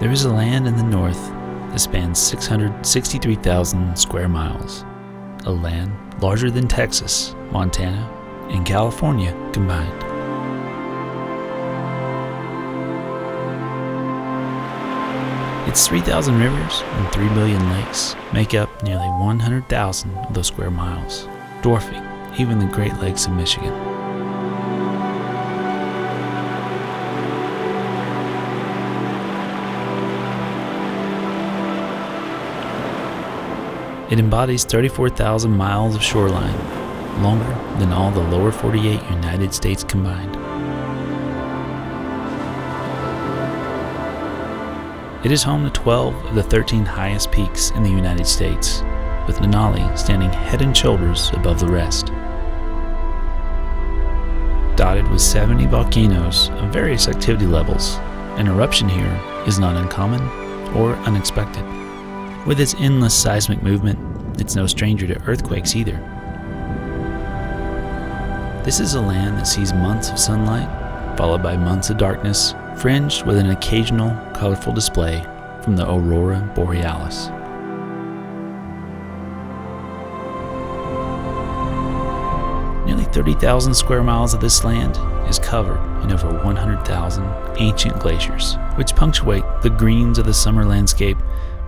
There is a land in the north that spans 663,000 square miles, a land larger than Texas, Montana, and California combined. Its 3,000 rivers and 3 billion lakes make up nearly 100,000 of those square miles, dwarfing even the Great Lakes of Michigan. It embodies 34,000 miles of shoreline, longer than all the lower 48 United States combined. It is home to 12 of the 13 highest peaks in the United States, with Denali standing head and shoulders above the rest. Dotted with 70 volcanoes of various activity levels, an eruption here is not uncommon or unexpected. With its endless seismic movement, it's no stranger to earthquakes either. This is a land that sees months of sunlight, followed by months of darkness, fringed with an occasional colorful display from the aurora borealis. Nearly 30,000 square miles of this land is covered in over 100,000 ancient glaciers, which punctuate the greens of the summer landscape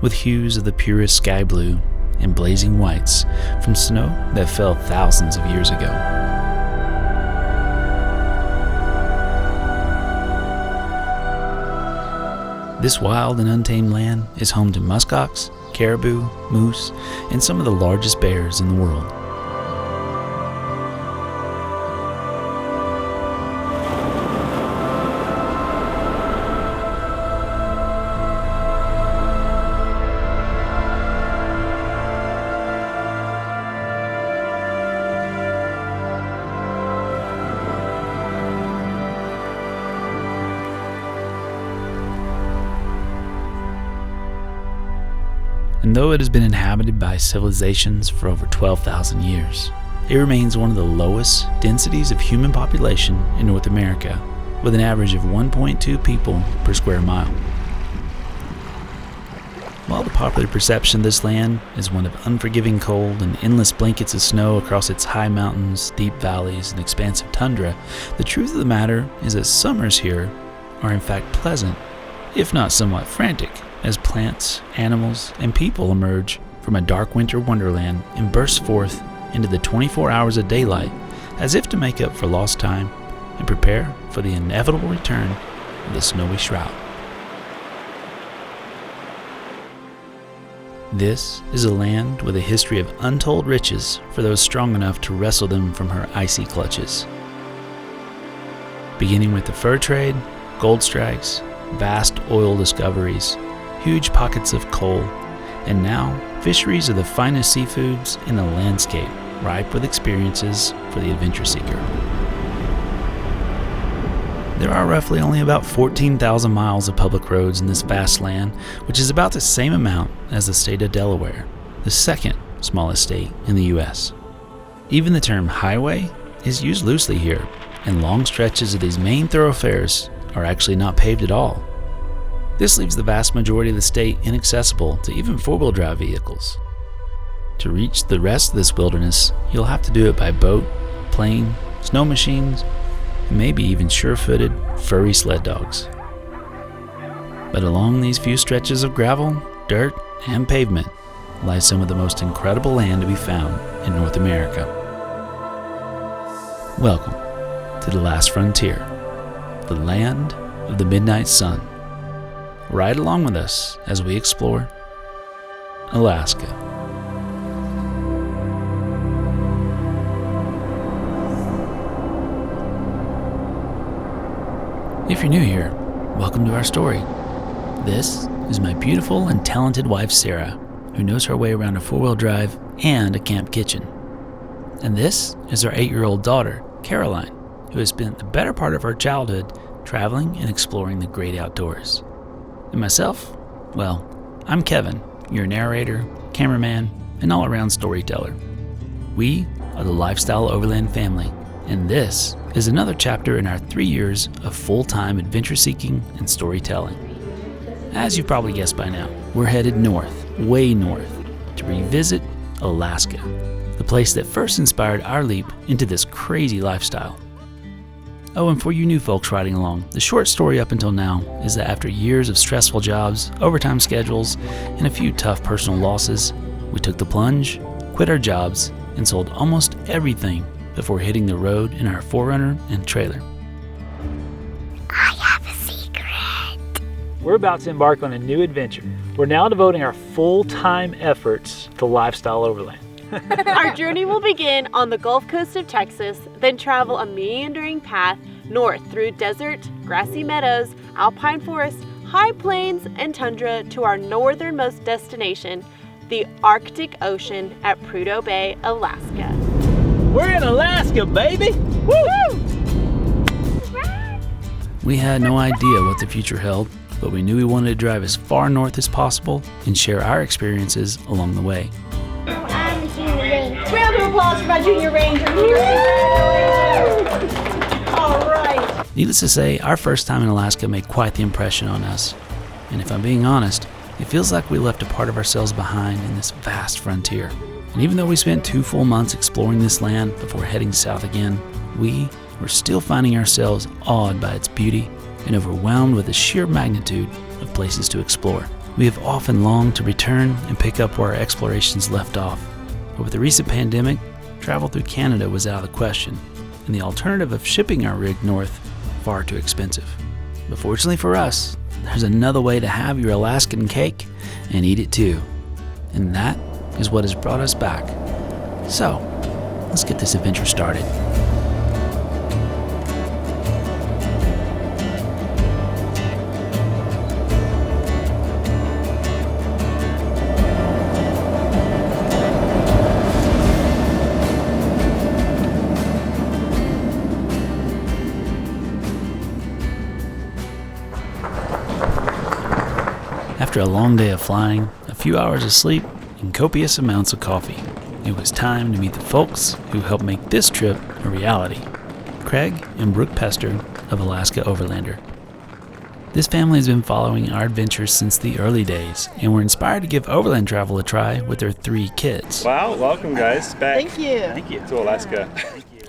with hues of the purest sky blue and blazing whites from snow that fell thousands of years ago. This wild and untamed land is home to muskox, caribou, moose, and some of the largest bears in the world. And though it has been inhabited by civilizations for over 12,000 years, it remains one of the lowest densities of human population in North America, with an average of 1.2 people per square mile. While the popular perception of this land is one of unforgiving cold and endless blankets of snow across its high mountains, deep valleys, and expansive tundra, the truth of the matter is that summers here are in fact pleasant, if not somewhat frantic, as plants, animals, and people emerge from a dark winter wonderland and burst forth into the 24 hours of daylight as if to make up for lost time and prepare for the inevitable return of the snowy shroud. This is a land with a history of untold riches for those strong enough to wrestle them from her icy clutches. Beginning with the fur trade, gold strikes, vast oil discoveries, huge pockets of coal, and now fisheries of the finest seafoods in a landscape ripe with experiences for the adventure seeker. There are roughly only about 14,000 miles of public roads in this vast land, which is about the same amount as the state of Delaware, the second smallest state in the U.S. Even the term highway is used loosely here, and long stretches of these main thoroughfares are actually not paved at all. This leaves the vast majority of the state inaccessible to even four-wheel drive vehicles. To reach the rest of this wilderness, you'll have to do it by boat, plane, snow machines, and maybe even sure-footed, furry sled dogs. But along these few stretches of gravel, dirt, and pavement lies some of the most incredible land to be found in North America. Welcome to the last frontier, the land of the midnight sun. Ride along with us as we explore Alaska. If you're new here, welcome to our story. This is my beautiful and talented wife, Sarah, who knows her way around a four-wheel drive and a camp kitchen. And this is our 8-year-old daughter, Caroline, who has spent the better part of her childhood traveling and exploring the great outdoors. And myself, well, I'm Kevin, your narrator, cameraman, and all-around storyteller. We are the Lifestyle Overland family, and this is another chapter in our 3 years of full-time adventure seeking and storytelling. As you've probably guessed by now, we're headed north, way north, to revisit Alaska, the place that first inspired our leap into this crazy lifestyle. Oh, and for you new folks riding along, the short story up until now is that after years of stressful jobs, overtime schedules, and a few tough personal losses, we took the plunge, quit our jobs, and sold almost everything before hitting the road in our 4Runner and trailer. I have a secret. We're about to embark on a new adventure. We're now devoting our full-time efforts to Lifestyle Overland. Our journey will begin on the Gulf Coast of Texas, then travel a meandering path north through desert, grassy meadows, alpine forest, high plains, and tundra to our northernmost destination, the Arctic Ocean at Prudhoe Bay, Alaska. We're in Alaska, baby! Woo! We had no idea what the future held, but we knew we wanted to drive as far north as possible and share our experiences along the way. I'm the Junior Ranger. Round of applause for my Junior Ranger. All right. Needless to say, our first time in Alaska made quite the impression on us. And if I'm being honest, it feels like we left a part of ourselves behind in this vast frontier. And even though we spent 2 full months exploring this land before heading south again, we were still finding ourselves awed by its beauty and overwhelmed with the sheer magnitude of places to explore. We have often longed to return and pick up where our explorations left off. But with the recent pandemic, travel through Canada was out of the question, and the alternative of shipping our rig north far too expensive. But fortunately for us, there's another way to have your Alaskan cake and eat it too. And that is what has brought us back. So, let's get this adventure started. After a long day of flying, a few hours of sleep, and copious amounts of coffee, it was time to meet the folks who helped make this trip a reality. Craig and Brooke Pester of Alaska Overlander. This family has been following our adventures since the early days and were inspired to give overland travel a try with their 3 kids. Wow, welcome guys back. Thank you. Thank you to Alaska.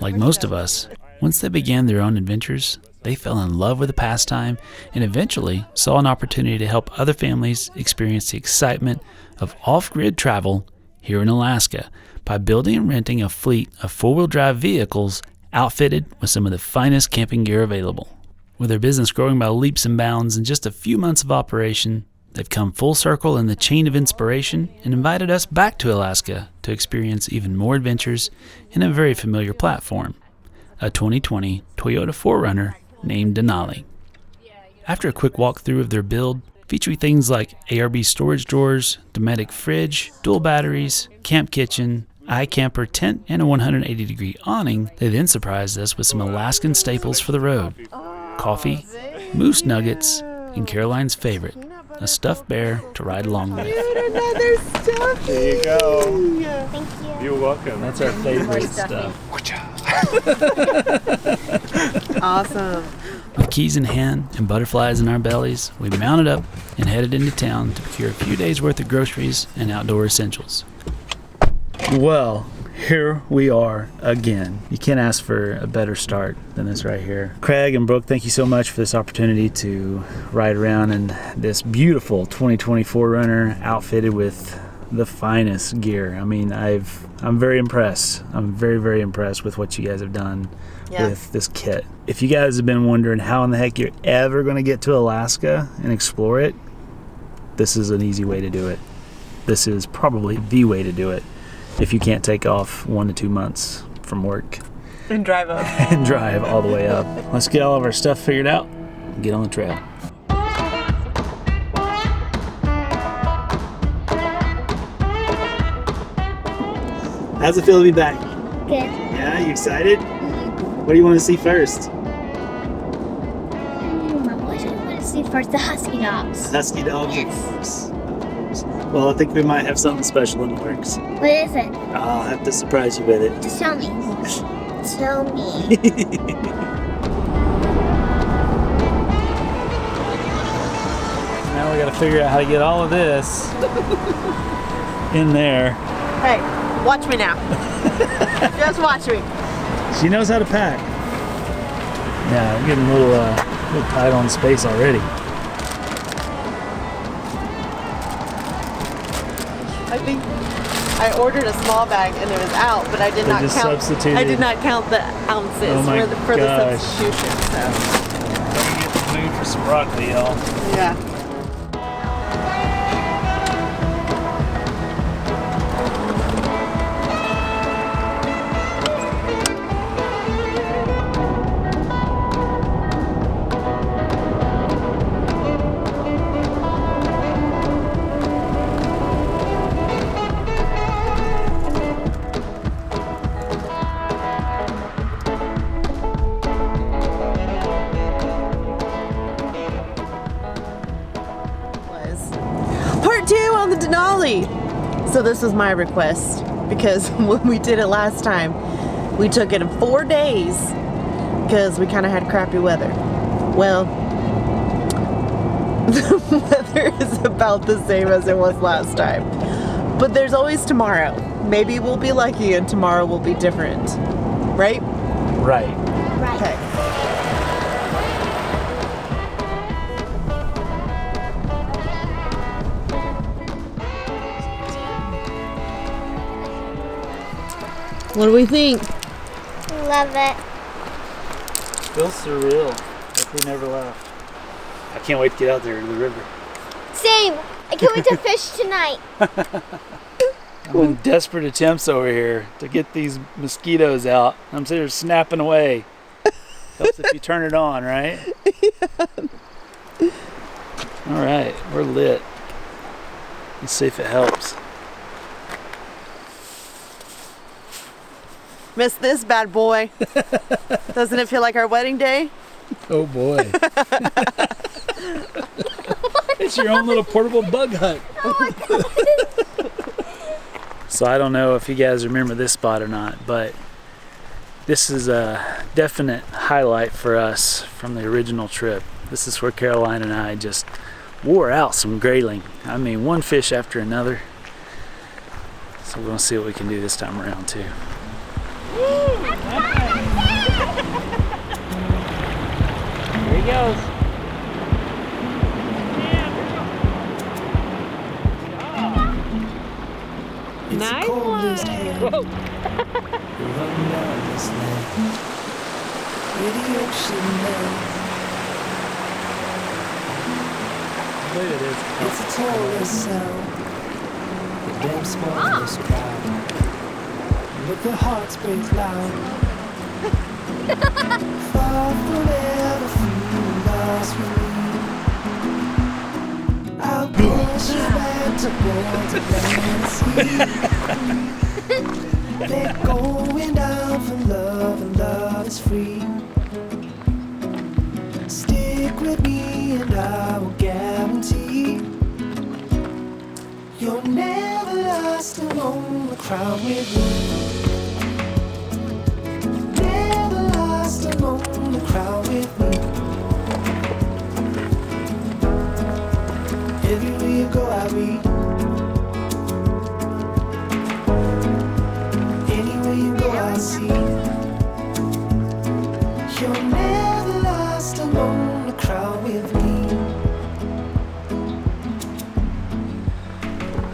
Like most of us, once they began their own adventures, they fell in love with the pastime and eventually saw an opportunity to help other families experience the excitement of off-grid travel here in Alaska by building and renting a fleet of 4-wheel drive vehicles outfitted with some of the finest camping gear available. With their business growing by leaps and bounds in just a few months of operation, they've come full circle in the chain of inspiration and invited us back to Alaska to experience even more adventures in a very familiar platform, a 2020 Toyota 4Runner named Denali. After a quick walkthrough of their build, featuring things like ARB storage drawers, Dometic fridge, dual batteries, camp kitchen, iCamper tent, and a 180-degree awning, they then surprised us with some Alaskan staples for the road: coffee, moose nuggets, and Caroline's favorite, a stuffed bear to ride along with. Another stuff. There you go. Thank you. You're welcome. That's our favorite stuff. Awesome. With keys in hand and butterflies in our bellies, we mounted up and headed into town to procure a few days' worth of groceries and outdoor essentials. Well, here we are again. You can't ask for a better start than this right here. Craig and Brooke, thank you so much for this opportunity to ride around in this beautiful 2024 Runner outfitted with the finest gear. I mean, I'm very impressed. I'm very, very impressed with what you guys have done with this kit. If you guys have been wondering how in the heck you're ever going to get to Alaska and explore it, this is an easy way to do it. This is probably the way to do it if you can't take off 1 to 2 months from work And drive up. and drive all the way up. Let's get all of our stuff figured out and get on the trail. How's it feel to be back? Good. Yeah, you excited? What do you want to see first? What do you want to see first? The husky dogs. Husky dogs? Yes. Well, I think we might have something special in the works. What is it? I'll have to surprise you with it. Just tell me. Tell me. Now Now we gotta figure out how to get all of this in there. Hey, watch me now. Just watch me. She knows how to pack. Yeah, I'm getting a little tight on space already. I think I ordered a small bag and it was out, but I did not just count. substituted. I did not count the ounces Oh my for the gosh. substitution. So Let me get the mood for some broccoli, y'all. yeah. Part 2 on the Denali. So this was my request because when we did it last time, we took it in 4 days because we kind of had crappy weather. Well, the weather is about the same as it was last time. But there's always tomorrow. Maybe we'll be lucky and tomorrow will be different. Right? Right. Right. Okay. What do we think? Love it. Feels surreal. Like we never left. I can't wait to get out there to the river. Same. I can't wait to fish tonight. I'm in desperate attempts over here to get these mosquitoes out. I'm sitting there snapping away. Helps if you turn it on, right? Yeah. All right, we're lit. Let's see if it helps. Miss this bad boy. Doesn't it feel like our wedding day? Oh boy. It's your own little portable bug hut. Oh my god. So I don't know if you guys remember this spot or not, but this is a definite highlight for us from the original trip. This is where Caroline and I just wore out some grayling. I mean, one fish after another. So we're gonna see what we can do this time around too. Here he goes. Nice one. Whoa. Look at this. It's a tallest sound, the damn smallest crowd, but the hearts break loud. Far forever from lost with me. I'll push you back towards the land sea. They're going down for love, and love is free. Stick with me, and I will guarantee you'll never last alone the crowd with me. Never last alone the crowd with me. Everywhere you go, I'll be. Anywhere you go, I'll see. You'll never last alone the crowd with me.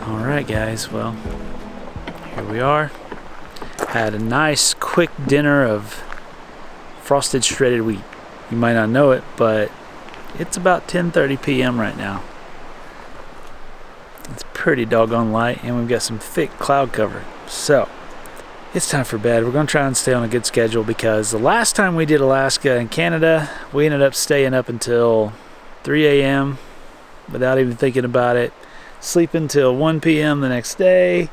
Alright guys, well, here we are. Had a nice quick dinner of frosted shredded wheat. You might not know it, but it's about 10:30 p.m. right now. It's pretty doggone light, and we've got some thick cloud cover. So, it's time for bed. We're going to try and stay on a good schedule because the last time we did Alaska and Canada, we ended up staying up until 3 a.m. without even thinking about it. Sleeping till 1 p.m. the next day.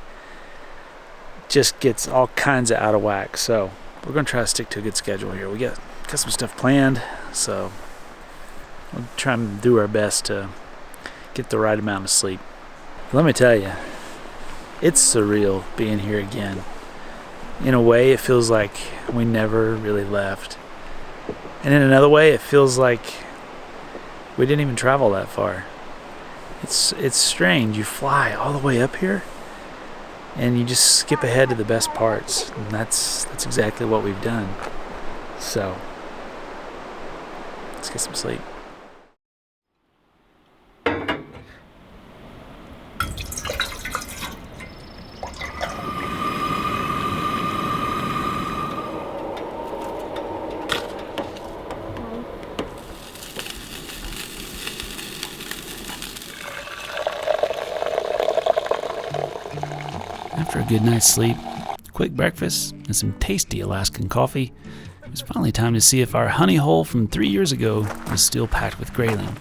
Just gets all kinds of out of whack. So we're going to try to stick to a good schedule here. We got some stuff planned, so we'll try and do our best to get the right amount of sleep. Let me tell you, it's surreal being here again. In a way, it feels like we never really left. And in another way, it feels like we didn't even travel that far. It's strange. You fly all the way up here, and you just skip ahead to the best parts. And that's exactly what we've done. So let's get some sleep. After a good night's sleep, quick breakfast, and some tasty Alaskan coffee, it was finally time to see if our honey hole from 3 years ago was still packed with grayling.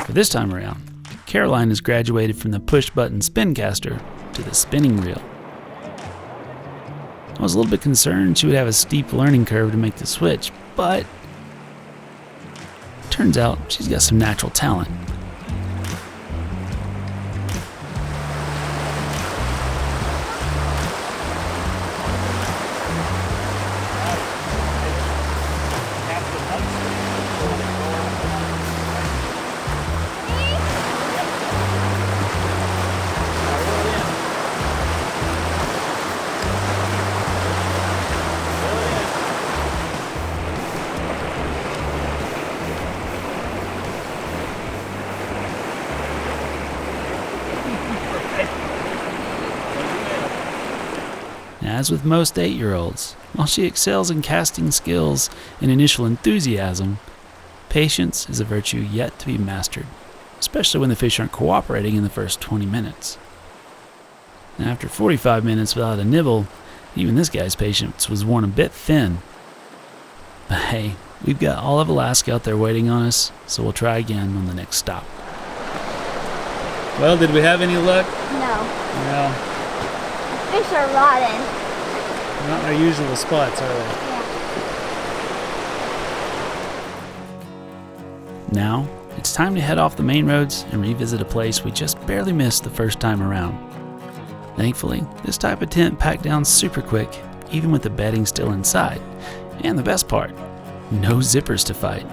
For this time around, Caroline has graduated from the push-button spin caster to the spinning reel. I was a little bit concerned she would have a steep learning curve to make the switch, but turns out she's got some natural talent. As with most 8-year-olds, while she excels in casting skills and initial enthusiasm, patience is a virtue yet to be mastered, especially when the fish aren't cooperating in the first 20 minutes. And after 45 minutes without a nibble, even this guy's patience was worn a bit thin. But hey, we've got all of Alaska out there waiting on us, so we'll try again on the next stop. Well, did we have any luck? No. No. Fish are rotting. Not our usual spots, are they? Yeah. Now, it's time to head off the main roads and revisit a place we just barely missed the first time around. Thankfully, this type of tent packed down super quick, even with the bedding still inside. And the best part, no zippers to fight.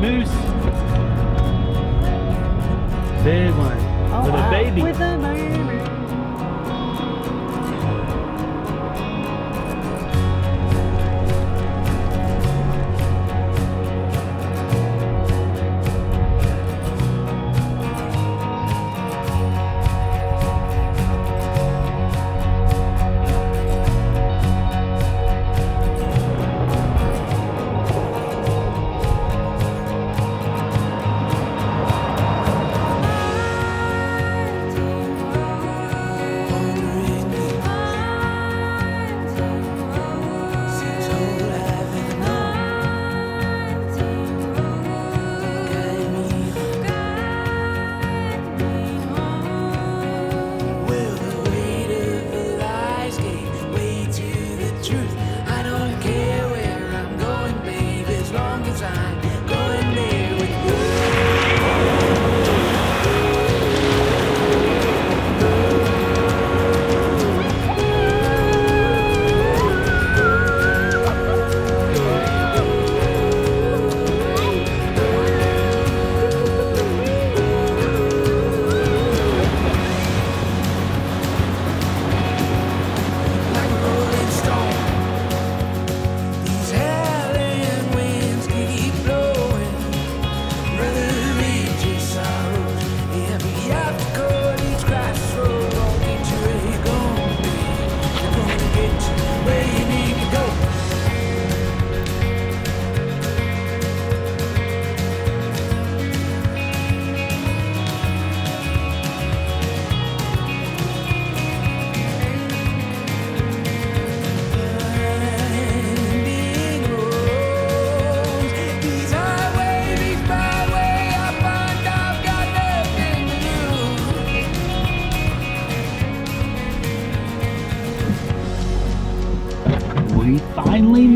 Moose. Big one. With a baby. With a baby.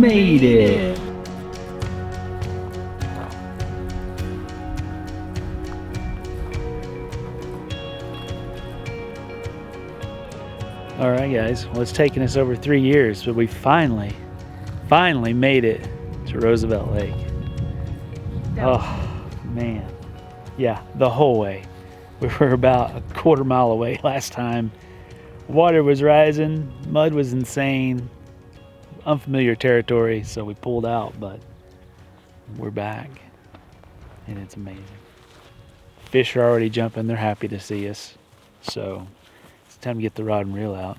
made it. All right, guys. Well, it's taken us over 3 years, but we finally made it to Roosevelt Lake. Oh, man. Yeah, the whole way. We were about a quarter mile away last time. Water was rising, mud was insane, unfamiliar territory, so we pulled out, but we're back, and it's amazing. Fish are already jumping, they're happy to see us, so it's time to get the rod and reel out.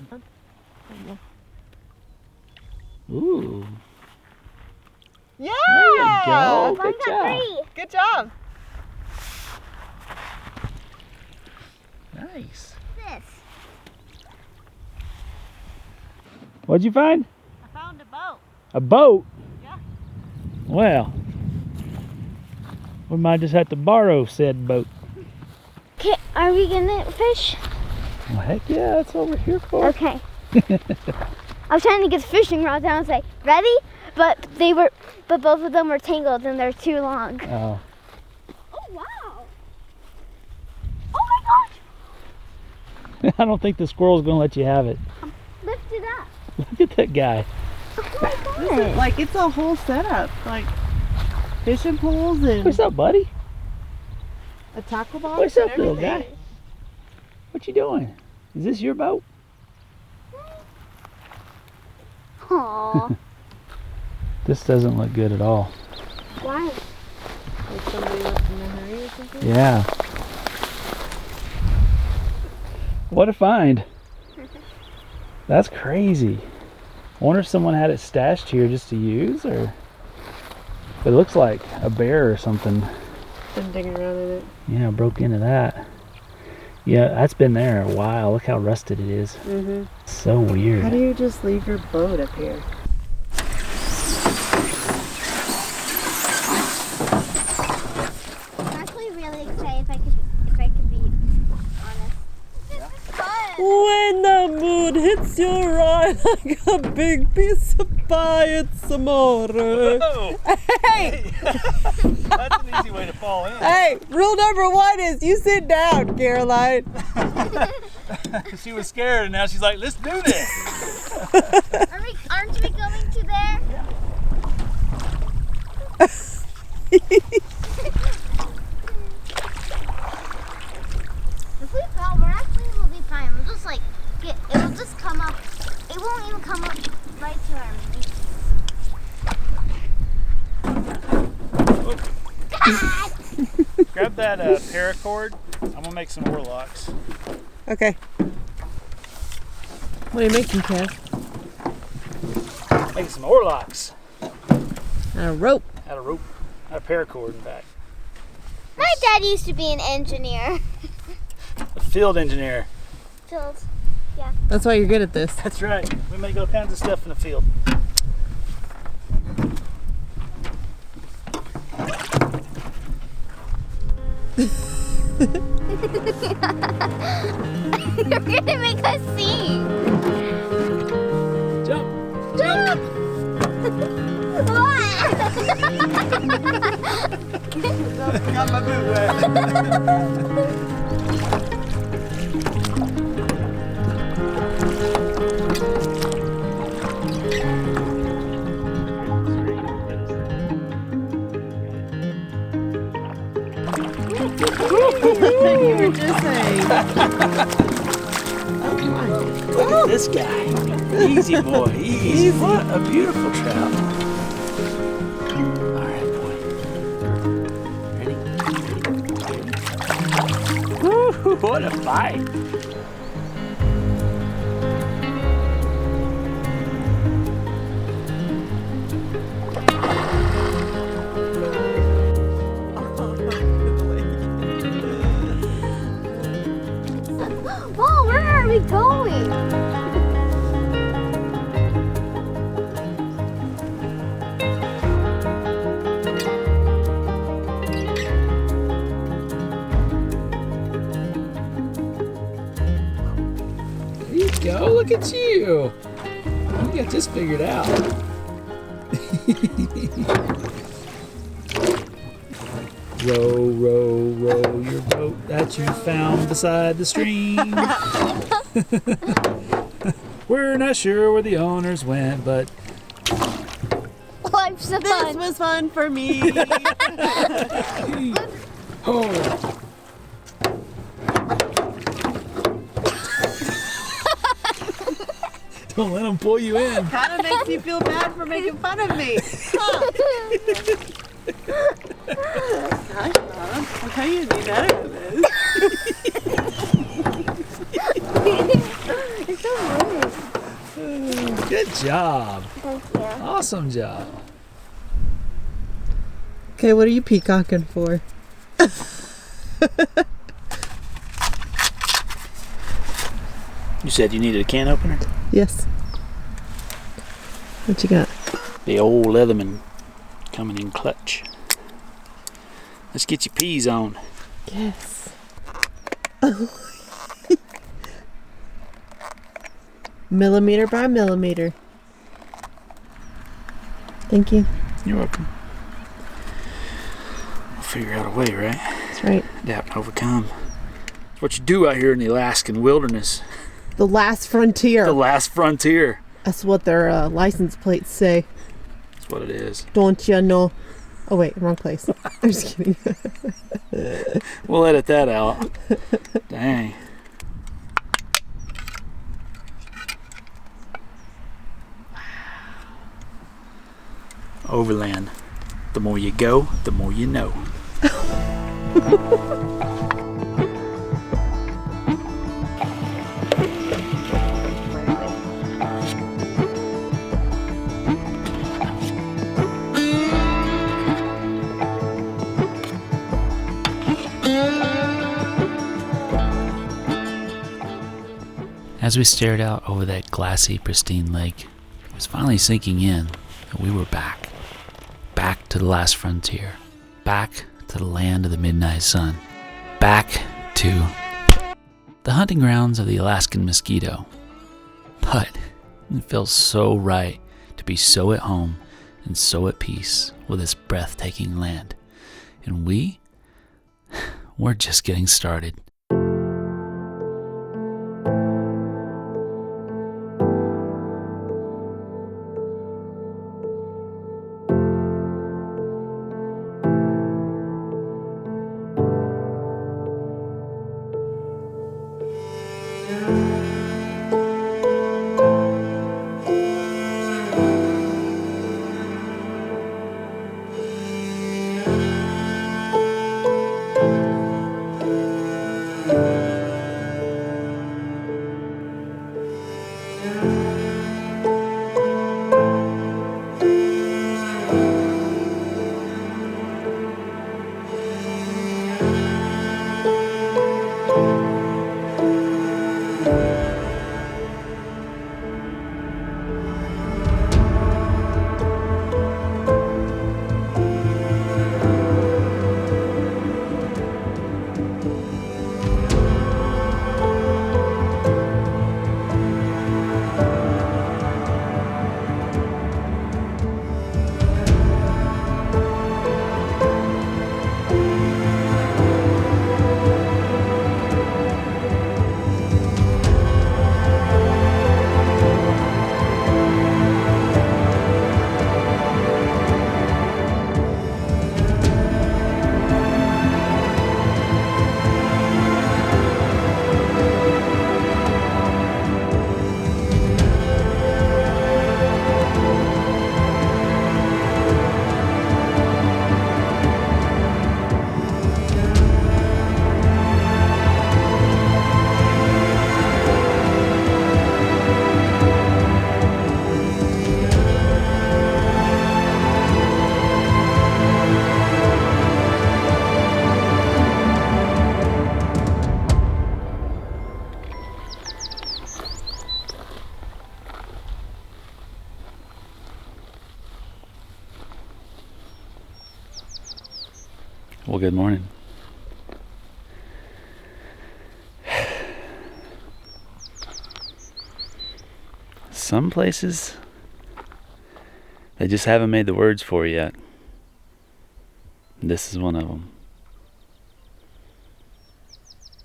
Ooh. Yeah! There you go. Good job. 3. Good job. Nice. This. What'd you find? I found a boat. A boat? Yeah. Well, we might just have to borrow said boat. Okay, are we gonna fish? Well, heck yeah, that's what we're here for. Okay. I was trying to get the fishing rod down and say, ready? But both of them were tangled and they're too long. Oh. Oh wow! Oh my gosh! I don't think the squirrel's gonna let you have it. Lift it up. Look at that guy. Oh my gosh! Like, it's a whole setup. Like, fishing poles and What's up, buddy? a tackle box. What's up, and little everything. guy? What you doing? Is this your boat? Aww. This doesn't look good at all. Why? Like somebody left in a hurry or something? Yeah. What a find. That's crazy. I wonder if someone had it stashed here just to use, or it looks like a bear or something. Been digging around in it. Yeah, broke into that. Yeah, that's been there a while. Look how rusted it is. Mm-hmm. So weird. How do you just leave your boat up here? I'm actually really excited if I could be honest. This is fun. When the moon hits your eye like a big piece of pie, it's amore. Hey! That's an easy way to fall in. Hey, rule number 1 is you sit down, Caroline. She was scared and now she's like, let's do this. Aren't we going to there? If we fall, we'll be fine. We'll just like it'll just come up. It won't even come up right to our knees. Grab that paracord. I'm gonna make some oar locks. Okay. What are you making, Kev? Making some oar locks. A rope. Out of rope. Out of paracord, in fact. My dad used to be an engineer. A field engineer. Field. That's why you're good at this. That's right. We make all kinds of stuff in the field. You're gonna make us sing. Jump. Jump! Got my boot wet. You were just saying. Look at this guy. Easy, boy. Easy. What a beautiful trout. All right, boy. Ready? Woo, what a bite. Whoa, where are we going? There you go. Look at you. You got this figured out. Row, row, row your boat that you found beside the stream. We're not sure where the owners went, but Life's so This fun. was fun for me. oh. Don't let them pull you in. Kind of makes you feel bad for making fun of me. Huh. Gosh, Mom, I'll tell you to be better at this. It's so rude. Good job. Thank you. Awesome job. Okay, what are you peacocking for? You said you needed a can opener? Yes. What you got? The old Leatherman coming in clutch. Let's get your peas on. Yes. Millimeter by millimeter. Thank you. You're welcome. We'll figure out a way, right? That's right. Adapt and overcome. It's what you do out here in the Alaskan wilderness. The last frontier. The last frontier. That's what their license plates say. That's what it is. Don't you know? Oh wait, wrong place. I'm just kidding. We'll edit that out. Dang. Overland. The more you go, the more you know. As we stared out over that glassy, pristine lake, it was finally sinking in that we were back. Back to the last frontier. Back to the land of the midnight sun. Back to the hunting grounds of the Alaskan mosquito. But it feels so right to be so at home and so at peace with this breathtaking land. And we're just getting started. Well, good morning. Some places They just haven't made the words for it yet. This is one of them.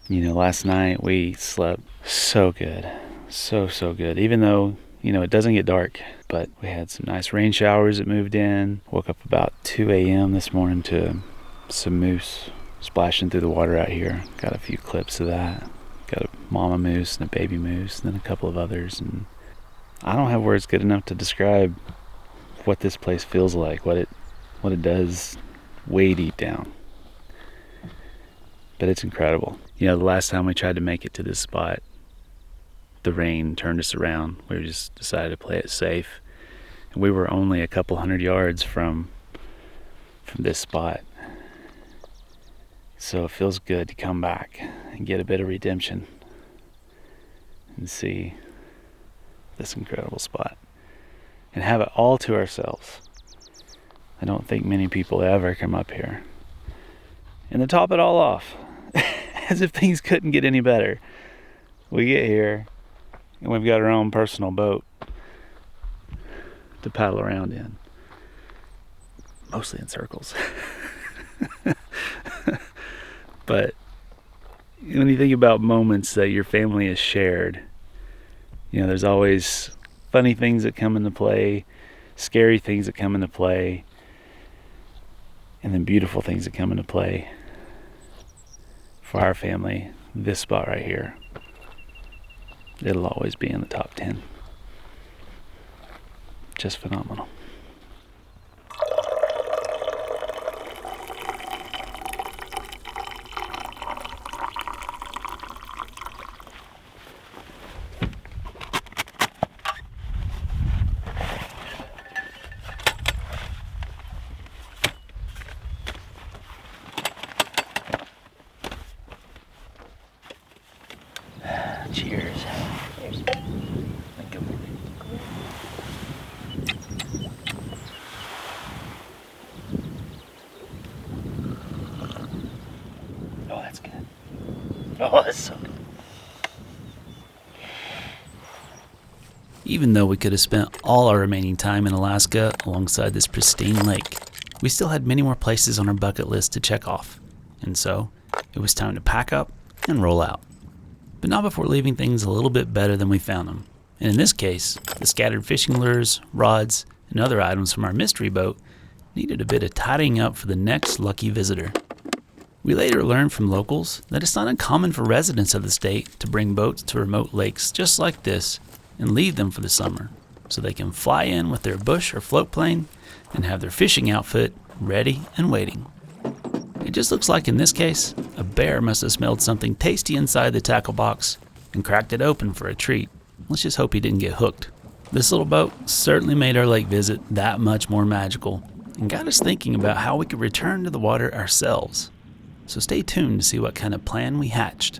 You know, last night we slept so good. So good. Even though, you know, it doesn't get dark. But we had some nice rain showers that moved in. Woke up about 2 a.m. this morning to some moose splashing through the water out here. Got a few clips of that. Got a mama moose and a baby moose and then a couple of others. And I don't have words good enough to describe what this place feels like, what it does way deep down. But it's incredible. You know, the last time we tried to make it to this spot, the rain turned us around. We just decided to play it safe. And we were only a couple hundred yards from this spot. So it feels good to come back and get a bit of redemption and see this incredible spot and have it all to ourselves. I don't think many people ever come up here. And to top it all off, as if things couldn't get any better, we get here and we've got our own personal boat to paddle around in, mostly in circles. But when you think about moments that your family has shared, you know, there's always funny things that come into play, scary things that come into play, and then beautiful things that come into play. For our family, this spot right here, it'll always be in the top 10. Just phenomenal. Cheers. Cheers. Thank you. Oh, that's good. Oh, that's so good. Even though we could have spent all our remaining time in Alaska alongside this pristine lake, we still had many more places on our bucket list to check off. And so, it was time to pack up and roll out. But not before leaving things a little bit better than we found them. And in this case, the scattered fishing lures, rods, and other items from our mystery boat needed a bit of tidying up for the next lucky visitor. We later learned from locals that it's not uncommon for residents of the state to bring boats to remote lakes just like this and leave them for the summer so they can fly in with their bush or float plane and have their fishing outfit ready and waiting. It just looks like in this case, a bear must have smelled something tasty inside the tackle box and cracked it open for a treat. Let's just hope he didn't get hooked. This little boat certainly made our lake visit that much more magical and got us thinking about how we could return to the water ourselves. So stay tuned to see what kind of plan we hatched.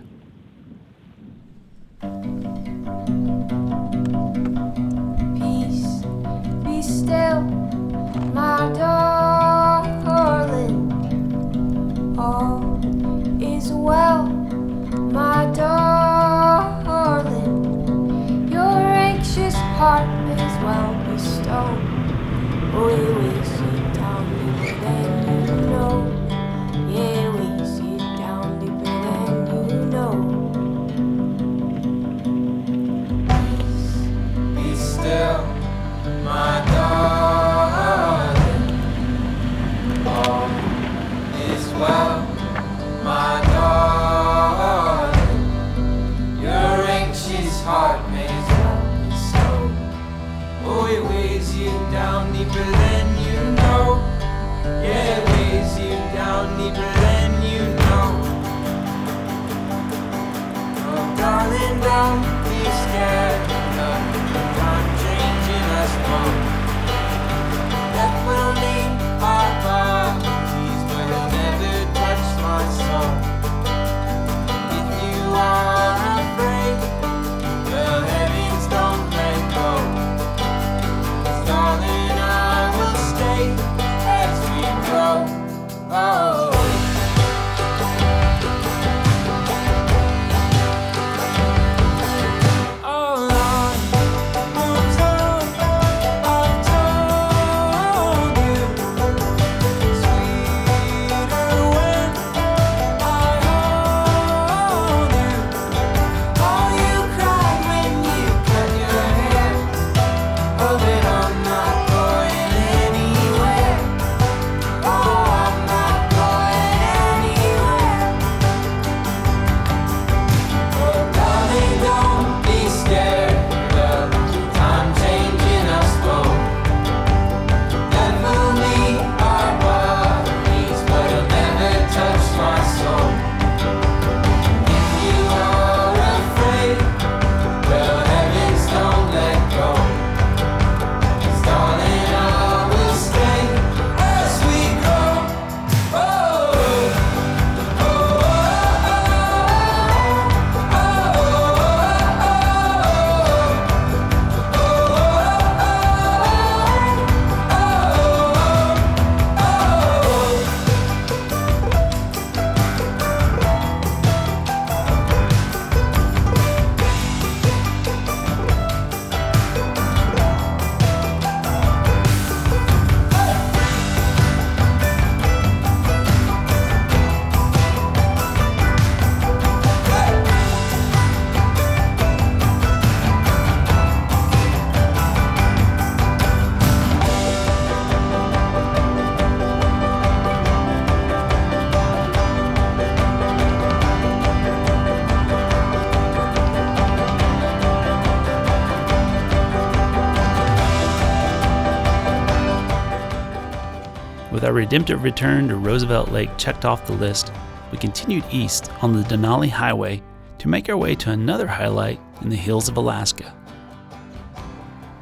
Peace, be still, my darling. All is well, my darling. Your anxious heart is well bestowed. We sit down deeper than you know. Yeah, we sit down deeper than you know. Be still, my darling. All is well, my darling. Your anxious heart may as well be so. Oh, it weighs you down deeper than you know. Yeah, it weighs you down deeper than you know. Oh, darling, don't be scared. Keep on changing us both. Death will leave our bodies, but it'll never touch my soul. If you are afraid, well, heavens don't let go. 'Cause darling, I will stay as we grow. Oh. Oh, Lord, moves on. Oh, our redemptive return to Roosevelt Lake checked off the list, we continued east on the Denali Highway to make our way to another highlight in the hills of Alaska.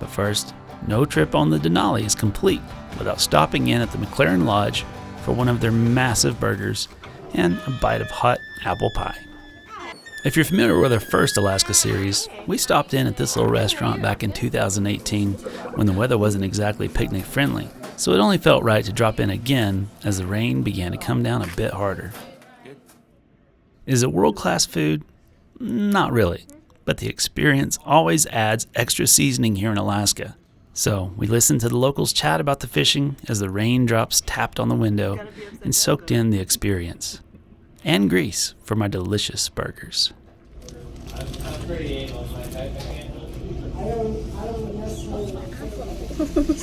But first, no trip on the Denali is complete without stopping in at the McLaren Lodge for one of their massive burgers and a bite of hot apple pie. If you're familiar with our first Alaska series, we stopped in at this little restaurant back in 2018 when the weather wasn't exactly picnic friendly, so it only felt right to drop in again as the rain began to come down a bit harder. Is it world-class food? Not really, but the experience always adds extra seasoning here in Alaska. So we listened to the locals chat about the fishing as the raindrops tapped on the window and soaked in the experience. And grease for my delicious burgers.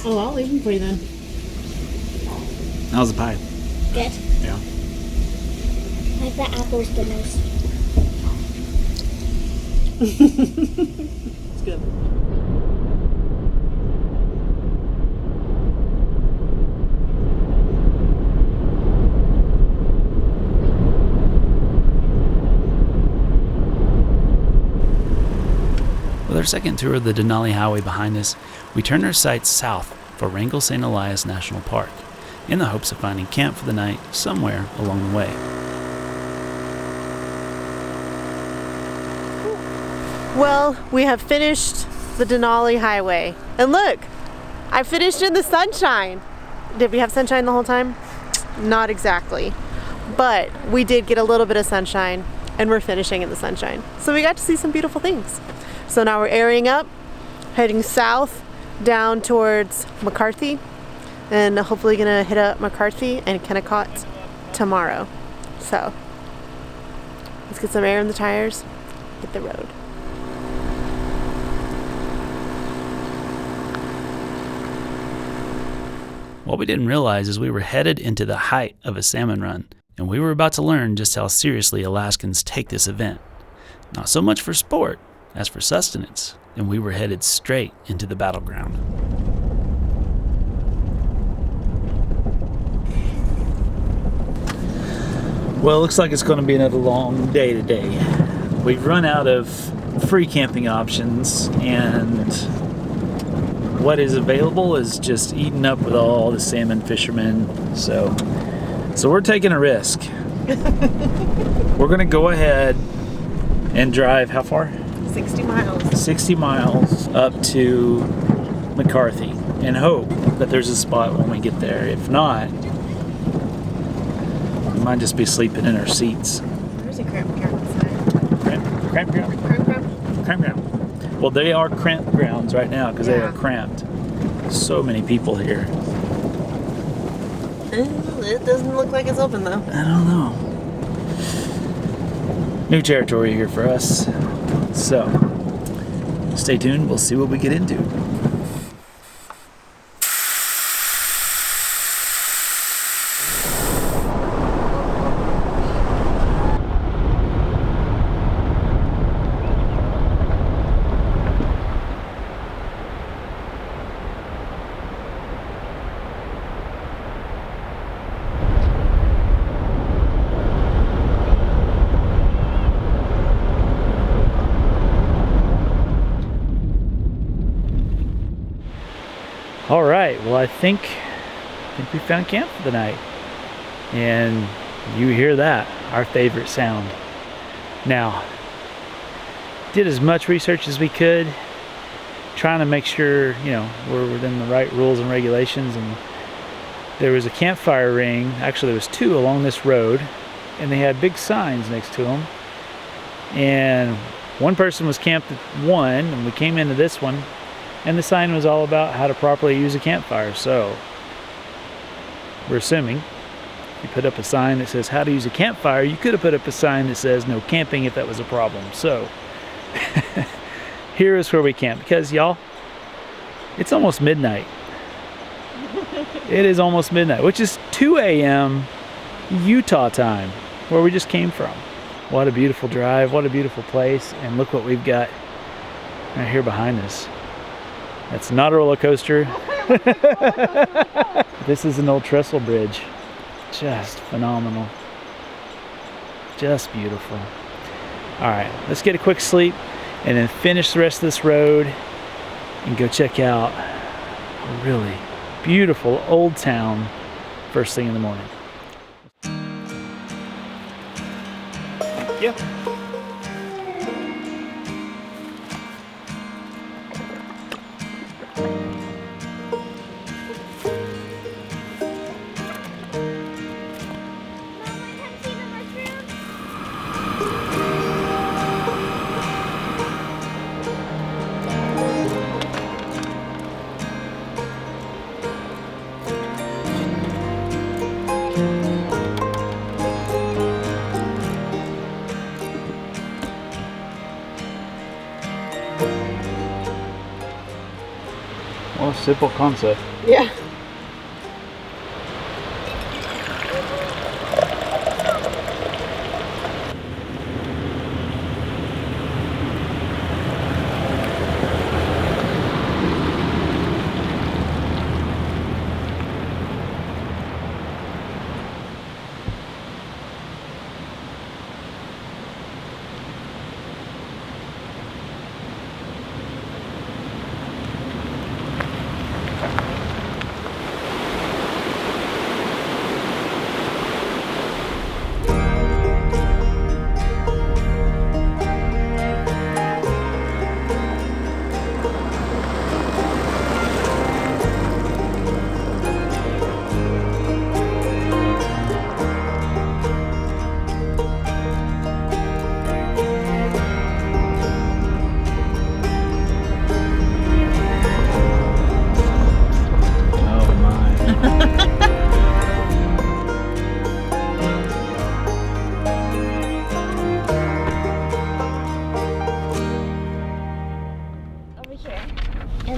Oh, I'll leave them for you then. How's the pie? Good. Yeah. I like the apples the most. It's good. With our second tour of the Denali Highway behind us, we turned our sights south for Wrangell St. Elias National Park, in the hopes of finding camp for the night somewhere along the way. Well, we have finished the Denali Highway. And look, I finished in the sunshine. Did we have sunshine the whole time? Not exactly. But we did get a little bit of sunshine, and we're finishing in the sunshine. So we got to see some beautiful things. So now we're airing up, heading south down towards McCarthy, and hopefully gonna hit up McCarthy and Kennecott tomorrow. So let's get some air in the tires, hit the road. What we didn't realize is we were headed into the height of a salmon run, and we were about to learn just how seriously Alaskans take this event. Not so much for sport as for sustenance, and we were headed straight into the battleground. Well, it looks like it's going to be another long day today. We've run out of free camping options, and what is available is just eaten up with all the salmon fishermen. So we're taking a risk. We're going to go ahead and drive how far? 60 miles. 60 miles up to McCarthy and hope that there's a spot when we get there. If not, we might just be sleeping in our seats. There's a campground outside. Campground. Well, they are cramped grounds right now because they are cramped. So many people here. It doesn't look like it's open though. I don't know. New territory here for us. So, stay tuned. We'll see what we get into. All right, well, I think we found camp for the night. And you hear that, our favorite sound. Now, did as much research as we could, trying to make sure, we're within the right rules and regulations. And there was a campfire ring, actually there was two along this road, and they had big signs next to them. And one person was camped at one, and we came into this one, and the sign was all about how to properly use a campfire. So we're assuming you put up a sign that says how to use a campfire, you could have put up a sign that says no camping if that was a problem. So here is where we camp, because y'all, it's almost midnight. It is almost midnight, which is 2 a.m. Utah time, where we just came from. What a beautiful drive, what a beautiful place, and look what we've got right here behind us. That's not a roller coaster. This is an old trestle bridge. Just phenomenal. Just beautiful. All right, let's get a quick sleep and then finish the rest of this road and go check out a really beautiful old town first thing in the morning. Yep. What a simple concept. Yeah.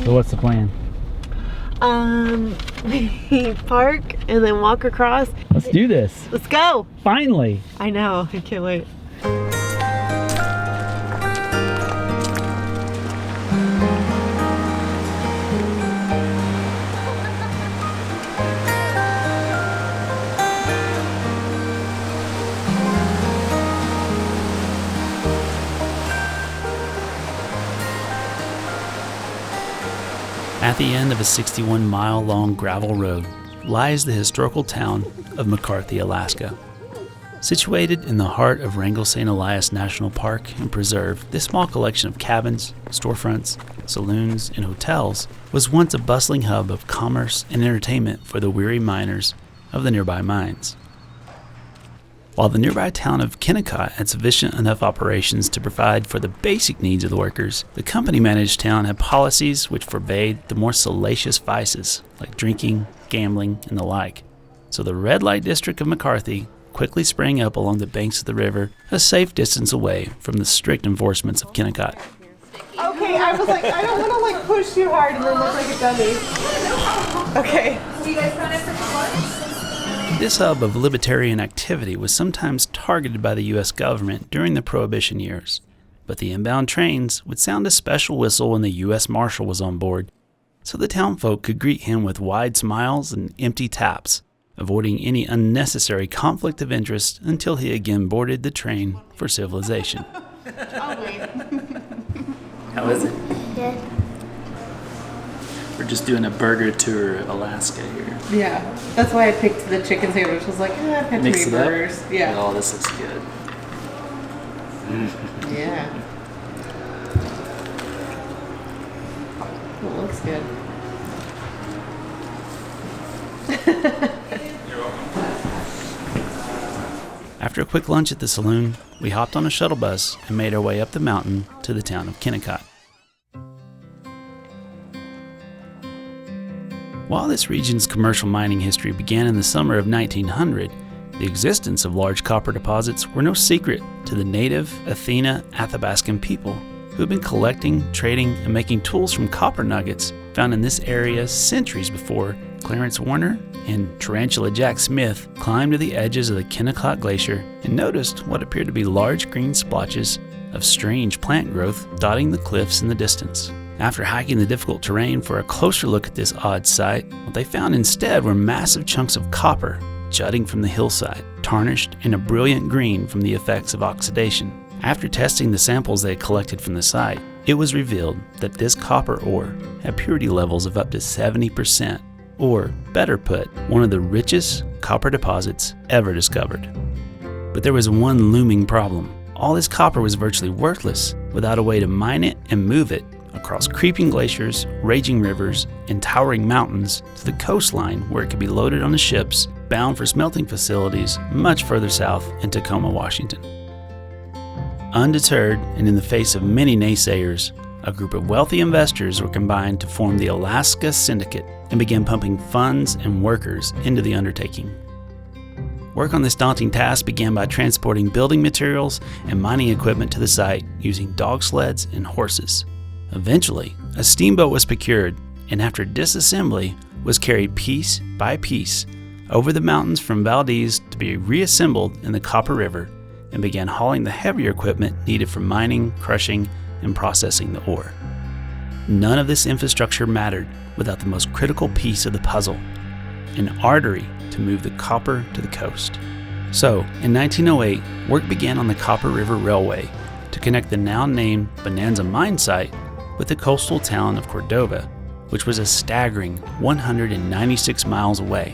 So what's the plan? We park and then walk across. Let's do this. Let's go. Finally. I know, I can't wait. At the end of a 61-mile-long gravel road lies the historical town of McCarthy, Alaska. Situated in the heart of Wrangell St. Elias National Park and Preserve, this small collection of cabins, storefronts, saloons, and hotels was once a bustling hub of commerce and entertainment for the weary miners of the nearby mines. While the nearby town of Kennecott had sufficient enough operations to provide for the basic needs of the workers, the company-managed town had policies which forbade the more salacious vices like drinking, gambling, and the like. So the red light district of McCarthy quickly sprang up along the banks of the river, a safe distance away from the strict enforcements of Kennecott. Okay, I was like, I don't want to like push too hard and then look like a dummy. Okay. So you guys found it for lunch? This hub of libertarian activity was sometimes targeted by the U.S. government during the Prohibition years, but the inbound trains would sound a special whistle when the U.S. Marshal was on board, so the townfolk could greet him with wide smiles and empty taps, avoiding any unnecessary conflict of interest until he again boarded the train for civilization. How is it? Good. We're just doing a burger tour of Alaska here. Yeah, that's why I picked the chicken sandwich. I was like, I've had Mix too it many up? burgers. Yeah. Oh, this looks good. Yeah. It looks good. After a quick lunch at the saloon, we hopped on a shuttle bus and made our way up the mountain to the town of Kennecott. While this region's commercial mining history began in the summer of 1900, the existence of large copper deposits were no secret to the native Athena Athabascan people, who had been collecting, trading, and making tools from copper nuggets found in this area centuries before Clarence Warner and Tarantula Jack Smith climbed to the edges of the Kennecott Glacier and noticed what appeared to be large green splotches of strange plant growth dotting the cliffs in the distance. After hiking the difficult terrain for a closer look at this odd sight, what they found instead were massive chunks of copper jutting from the hillside, tarnished in a brilliant green from the effects of oxidation. After testing the samples they had collected from the site, it was revealed that this copper ore had purity levels of up to 70%, or better put, one of the richest copper deposits ever discovered. But there was one looming problem. All this copper was virtually worthless without a way to mine it and move it across creeping glaciers, raging rivers, and towering mountains to the coastline where it could be loaded onto ships bound for smelting facilities much further south in Tacoma, Washington. Undeterred, and in the face of many naysayers, a group of wealthy investors were combined to form the Alaska Syndicate and began pumping funds and workers into the undertaking. Work on this daunting task began by transporting building materials and mining equipment to the site using dog sleds and horses. Eventually, a steamboat was procured, and after disassembly, was carried piece by piece over the mountains from Valdez to be reassembled in the Copper River, and began hauling the heavier equipment needed for mining, crushing, and processing the ore. None of this infrastructure mattered without the most critical piece of the puzzle, an artery to move the copper to the coast. So, in 1908, work began on the Copper River Railway to connect the now named Bonanza mine site with the coastal town of Cordova, which was a staggering 196 miles away.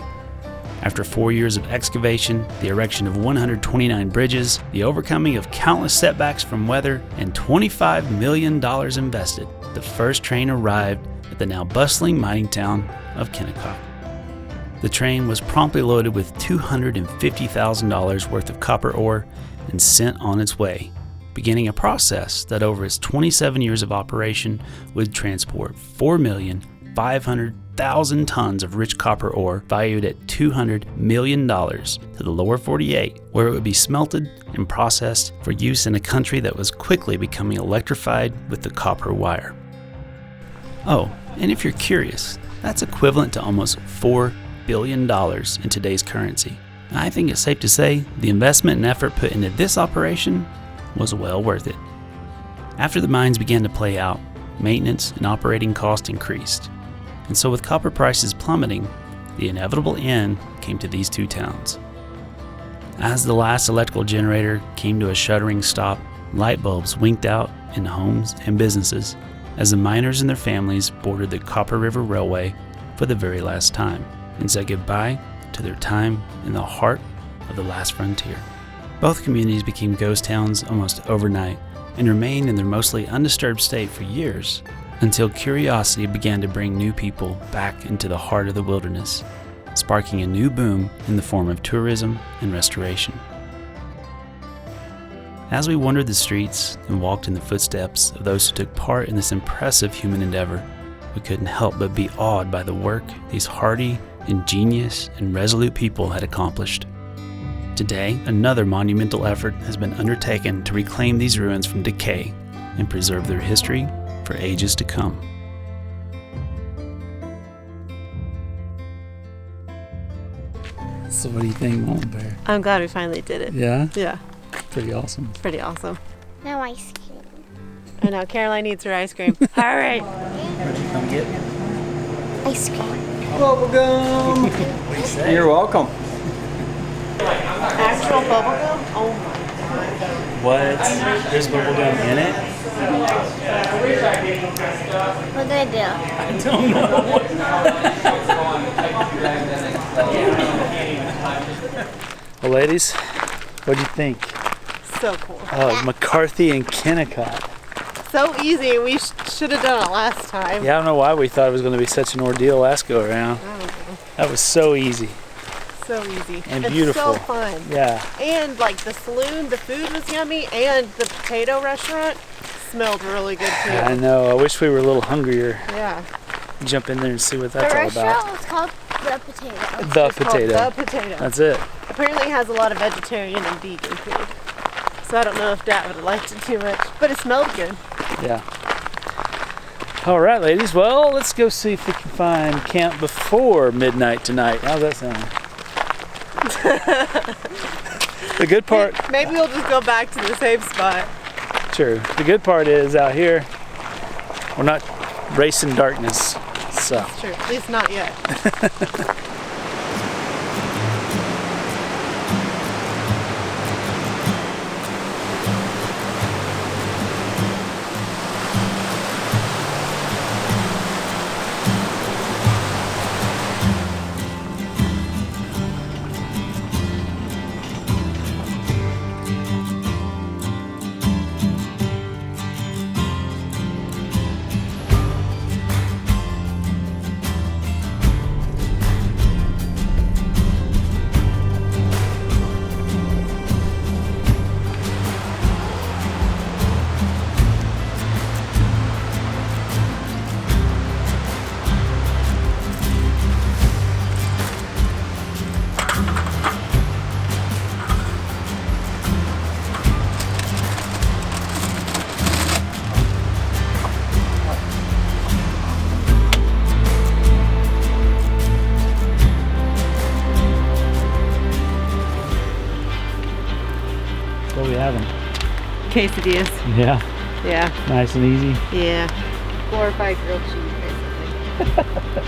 After 4 years of excavation, the erection of 129 bridges, the overcoming of countless setbacks from weather, and $25 million invested, the first train arrived at the now bustling mining town of Kennecott. The train was promptly loaded with $250,000 worth of copper ore and sent on its way, beginning a process that over its 27 years of operation would transport 4,500,000 tons of rich copper ore valued at $200 million to the lower 48, where it would be smelted and processed for use in a country that was quickly becoming electrified with the copper wire. Oh, and if you're curious, that's equivalent to almost $4 billion in today's currency. I think it's safe to say the investment and effort put into this operation was well worth it. After the mines began to play out, maintenance and operating costs increased. And so with copper prices plummeting, the inevitable end came to these two towns. As the last electrical generator came to a shuddering stop, light bulbs winked out in homes and businesses as the miners and their families boarded the Copper River Railway for the very last time and said goodbye to their time in the heart of the last frontier. Both communities became ghost towns almost overnight and remained in their mostly undisturbed state for years, until curiosity began to bring new people back into the heart of the wilderness, sparking a new boom in the form of tourism and restoration. As we wandered the streets and walked in the footsteps of those who took part in this impressive human endeavor, we couldn't help but be awed by the work these hardy, ingenious, and resolute people had accomplished. Today, another monumental effort has been undertaken to reclaim these ruins from decay and preserve their history for ages to come. So what do you think, Mama Bear? I'm glad we finally did it. Yeah? Yeah, Pretty awesome. it's pretty awesome. Now ice cream. I know, Caroline needs her ice cream. All right. Where'd you come get? Ice cream. Bubblegum. What do you say? You're welcome. Actual bubblegum? Oh my. What? There's bubblegum in it? What did I do? I don't know. Well, ladies, what do you think? So cool. Oh, McCarthy and Kennecott. So easy. We should have done it last time. Yeah, I don't know why we thought it was going to be such an ordeal last go around. I don't know. That was so easy. So easy. And beautiful. So fun. Yeah. And like the saloon, the food was yummy, and the potato restaurant smelled really good too. I know. I wish we were a little hungrier. Yeah. Jump in there and see what The that's all restaurant about. was called The Potato. The It's called potato. The potato. That's it. Apparently it has a lot of vegetarian and vegan food. So I don't know if Dad would have liked it too much, but it smelled good. Yeah. All right, ladies. Well, let's go see if we can find camp before midnight tonight. How's that sound? The good part. Maybe we'll just go back to the same spot. True. The good part is out here, we're not race in darkness. So. Sure, at least not yet. What are we having? Quesadillas. Yeah, Yeah. nice and easy. Yeah. 4 or 5 grilled cheese, basically.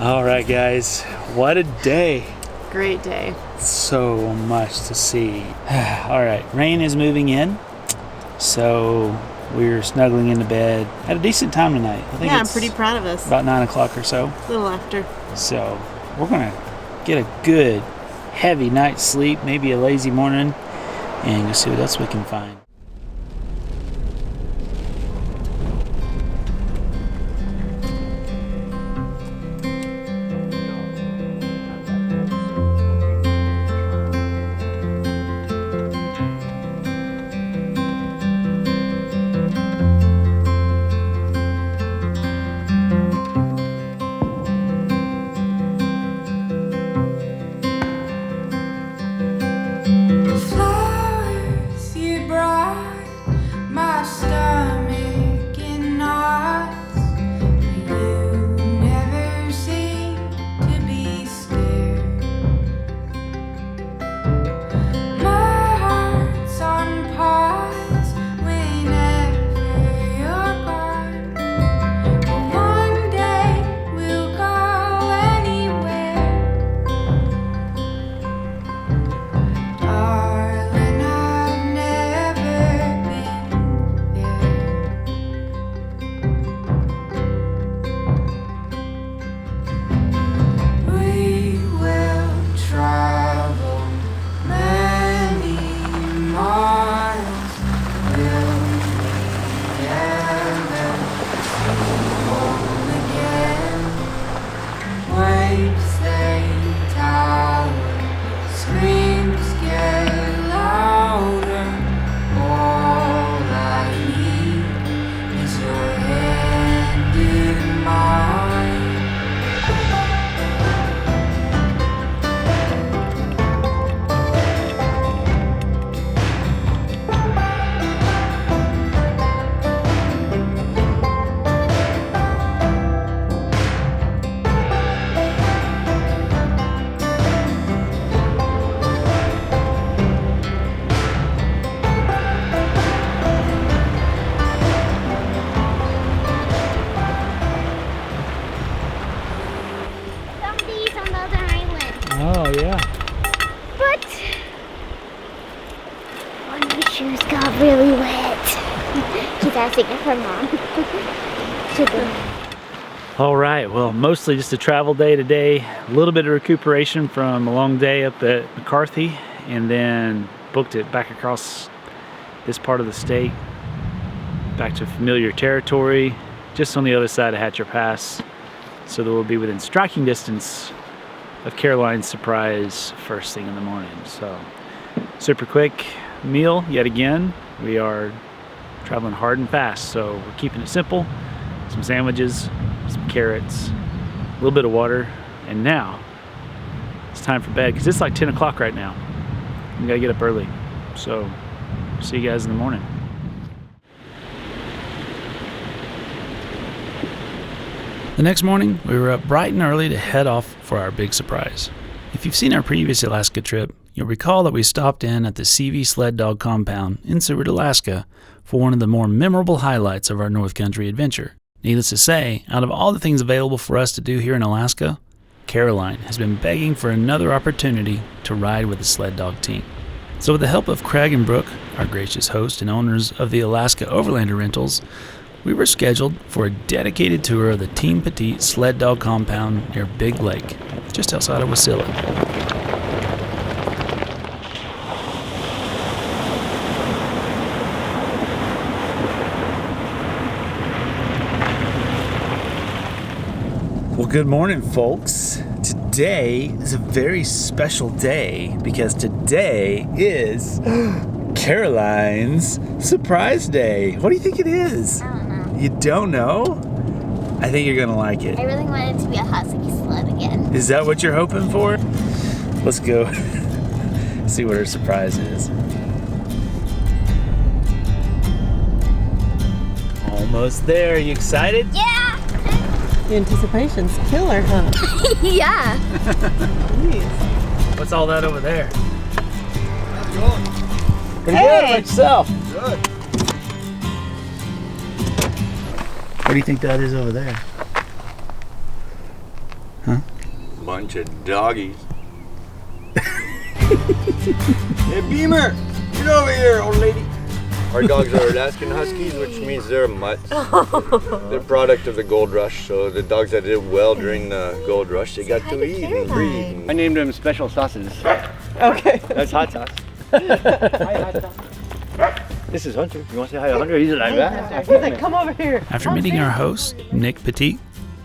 All right, guys, what a day. Great day. So much to see. All right, rain is moving in, so we're snuggling into bed. Had a decent time tonight. I think Yeah, I'm it's pretty proud of us. about 9 o'clock or so. A little after. So we're gonna get a good, heavy night's sleep, maybe a lazy morning, and go see what else we can find. Flowers you brought my stomach in knots. You never seem to be scared. My heart's on pause whenever you're gone. But one day we'll go anywhere. Darling, I've never been there. We will travel many miles. Will we ever see home again? Waves they tower, screams get louder. All I need is your hand in mine. Some of these on the other island. Oh yeah. But one of the shoes got really wet. She's asking if her mom. All right, well, mostly just a travel day today. A little bit of recuperation from a long day up at McCarthy, and then booked it back across this part of the state, back to familiar territory, just on the other side of Hatcher Pass, so that we'll be within striking distance of Caroline's surprise first thing in the morning. So super quick meal yet again. We are traveling hard and fast, so we're keeping it simple. Some sandwiches, some carrots, a little bit of water, and now it's time for bed because it's like 10 o'clock right now. We gotta get up early. So, see you guys in the morning. The next morning, we were up bright and early to head off for our big surprise. If you've seen our previous Alaska trip, you'll recall that we stopped in at the CV Sled Dog Compound in Seward, Alaska for one of the more memorable highlights of our North Country adventure. Needless to say, out of all the things available for us to do here in Alaska, Caroline has been begging for another opportunity to ride with the sled dog team. So with the help of Craig and Brooke, our gracious host and owners of the Alaska Overlander Rentals, we were scheduled for a dedicated tour of the Team Petite Sled Dog Compound near Big Lake, just outside of Wasilla. Well, good morning, folks. Today is a very special day because today is Caroline's surprise day. What do you think it is? I don't know. You don't know? I think you're gonna like it. I really want it to be a husky sled again. Is that what you're hoping for? Let's go see what her surprise is. Almost there. You excited? Yeah! The anticipation's killer, huh? Yeah! Jeez. What's all that over there? How's it going? Pretty good. How about yourself? Good. What do you think that is over there? Huh? Bunch of doggies. Hey, Beamer, get over here, old lady. Our dogs are Alaskan Huskies, which means they're mutts. They're a product of the gold rush, so the dogs that did well during the gold rush, they got to eat and breed. I named them Special Sauces. Okay. That's Hot Sauce. Hi, Hot Sauce. This is Hunter. You want to say hi to Hunter? He's like that. He's like, come over here. After meeting our host, Nick Petite,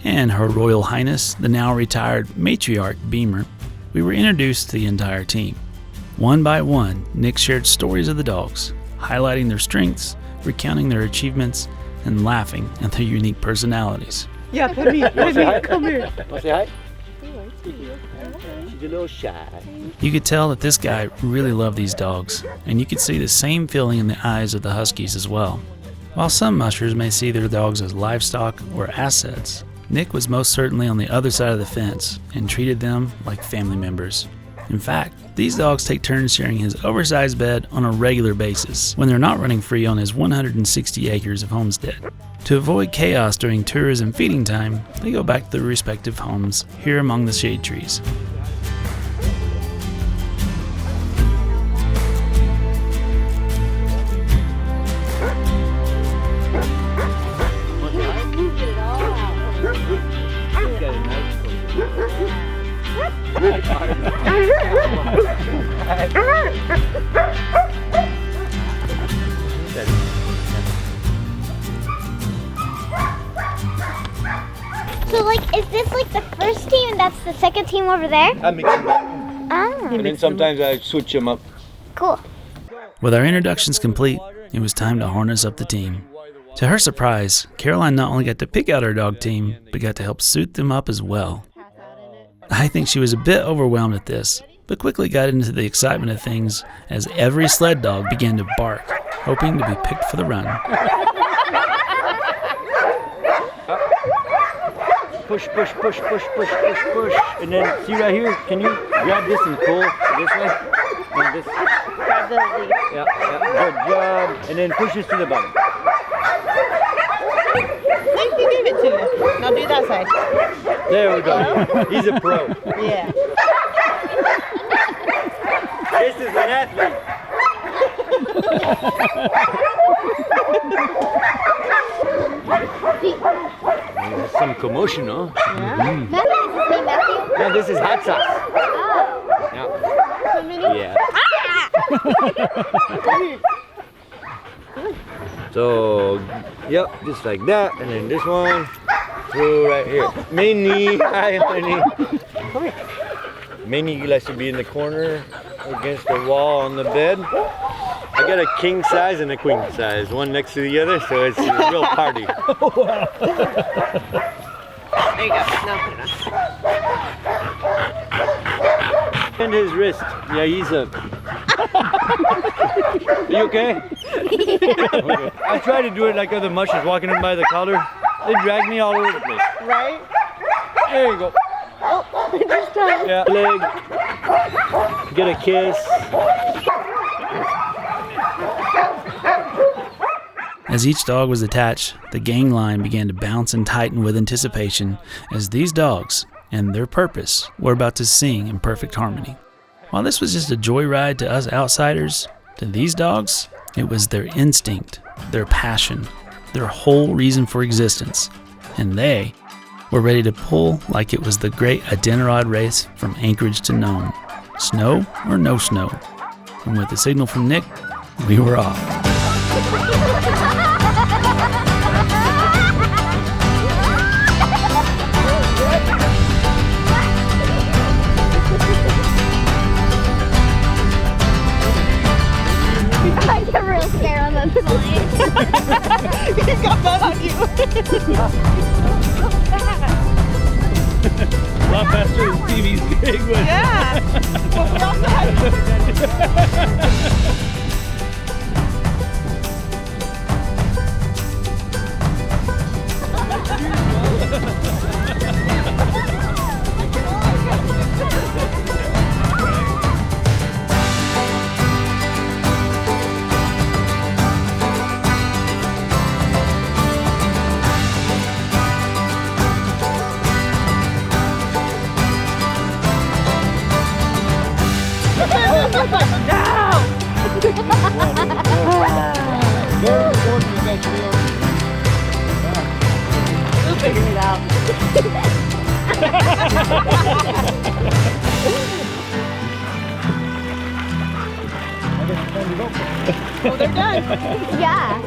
and Her Royal Highness, the now retired matriarch Beamer, we were introduced to the entire team. One by one, Nick shared stories of the dogs, highlighting their strengths, recounting their achievements, and laughing at their unique personalities. Yeah, come here. Come here. Come here. Want to say hi? She's a little shy. You could tell that this guy really loved these dogs, and you could see the same feeling in the eyes of the Huskies as well. While some mushers may see their dogs as livestock or assets, Nick was most certainly on the other side of the fence and treated them like family members. In fact, these dogs take turns sharing his oversized bed on a regular basis when they're not running free on his 160 acres of homestead. To avoid chaos during tours and feeding time, they go back to their respective homes here among the shade trees. So, like, is this like the first team and that's the second team over there? I mix them up, Ah, and then sometimes I switch them up. cool. With our introductions complete, it was time to harness up the team. To her surprise, Caroline not only got to pick out her dog team, but got to help suit them up as well. I think she was a bit overwhelmed at this, but quickly got into the excitement of things as every sled dog began to bark, hoping to be picked for the run. Push, push, push, push, push, push, push. And then, see right here, can you grab this and pull this way? And this. Grab the lead. Yeah, good job. And then push this to the bottom. See, he gave it to you. Now do that side. There we go. He's a pro. Yeah. This is an athlete. There's some commotion, huh? Matthew, is his name Matthew? No, this is hot sauce. Oh. Yeah. So, yep, just like that, and then this one through right here. Minnie, hi, honey. Come here. Minnie likes to be in the corner against the wall on the bed. I got a king size and a queen size, one next to the other, so it's a real party. There you go. Now put it on. And his wrist. Yeah, he's up. Are you okay? Yeah. Okay. I try to do it like other mushers walking in by the collar. They drag me all over the place. Right? There you go. Oh, this time. Yeah, leg. Get a kiss. As each dog was attached, the gang line began to bounce and tighten with anticipation as these dogs and their purpose were about to sing in perfect harmony. While this was just a joyride to us outsiders, to these dogs, it was their instinct, their passion, their whole reason for existence. And they were ready to pull like it was the great Iditarod race from Anchorage to Nome. Snow or no snow. And with the signal from Nick, we were off. I get real scared on that slide. He got that on you. A lot faster than Stevie's big one. Yeah. Well, we also had We'll figure it out. Oh, they're done. Yeah.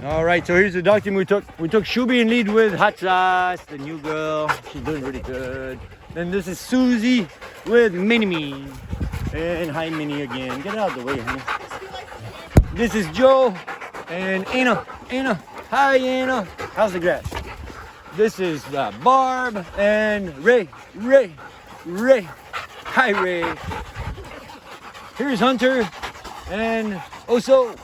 All right, so here's the dog team we took. We took Shubi in lead with Hot Sauce, the new girl. She's doing really good. Then this is Susie with Mini-Me. And hi, Minnie again. Get out of the way, honey. This is Joe and Anna. Anna, hi, Anna. How's the grass? This is Barb and Ray. Hi, Ray. Here's Hunter and Oso.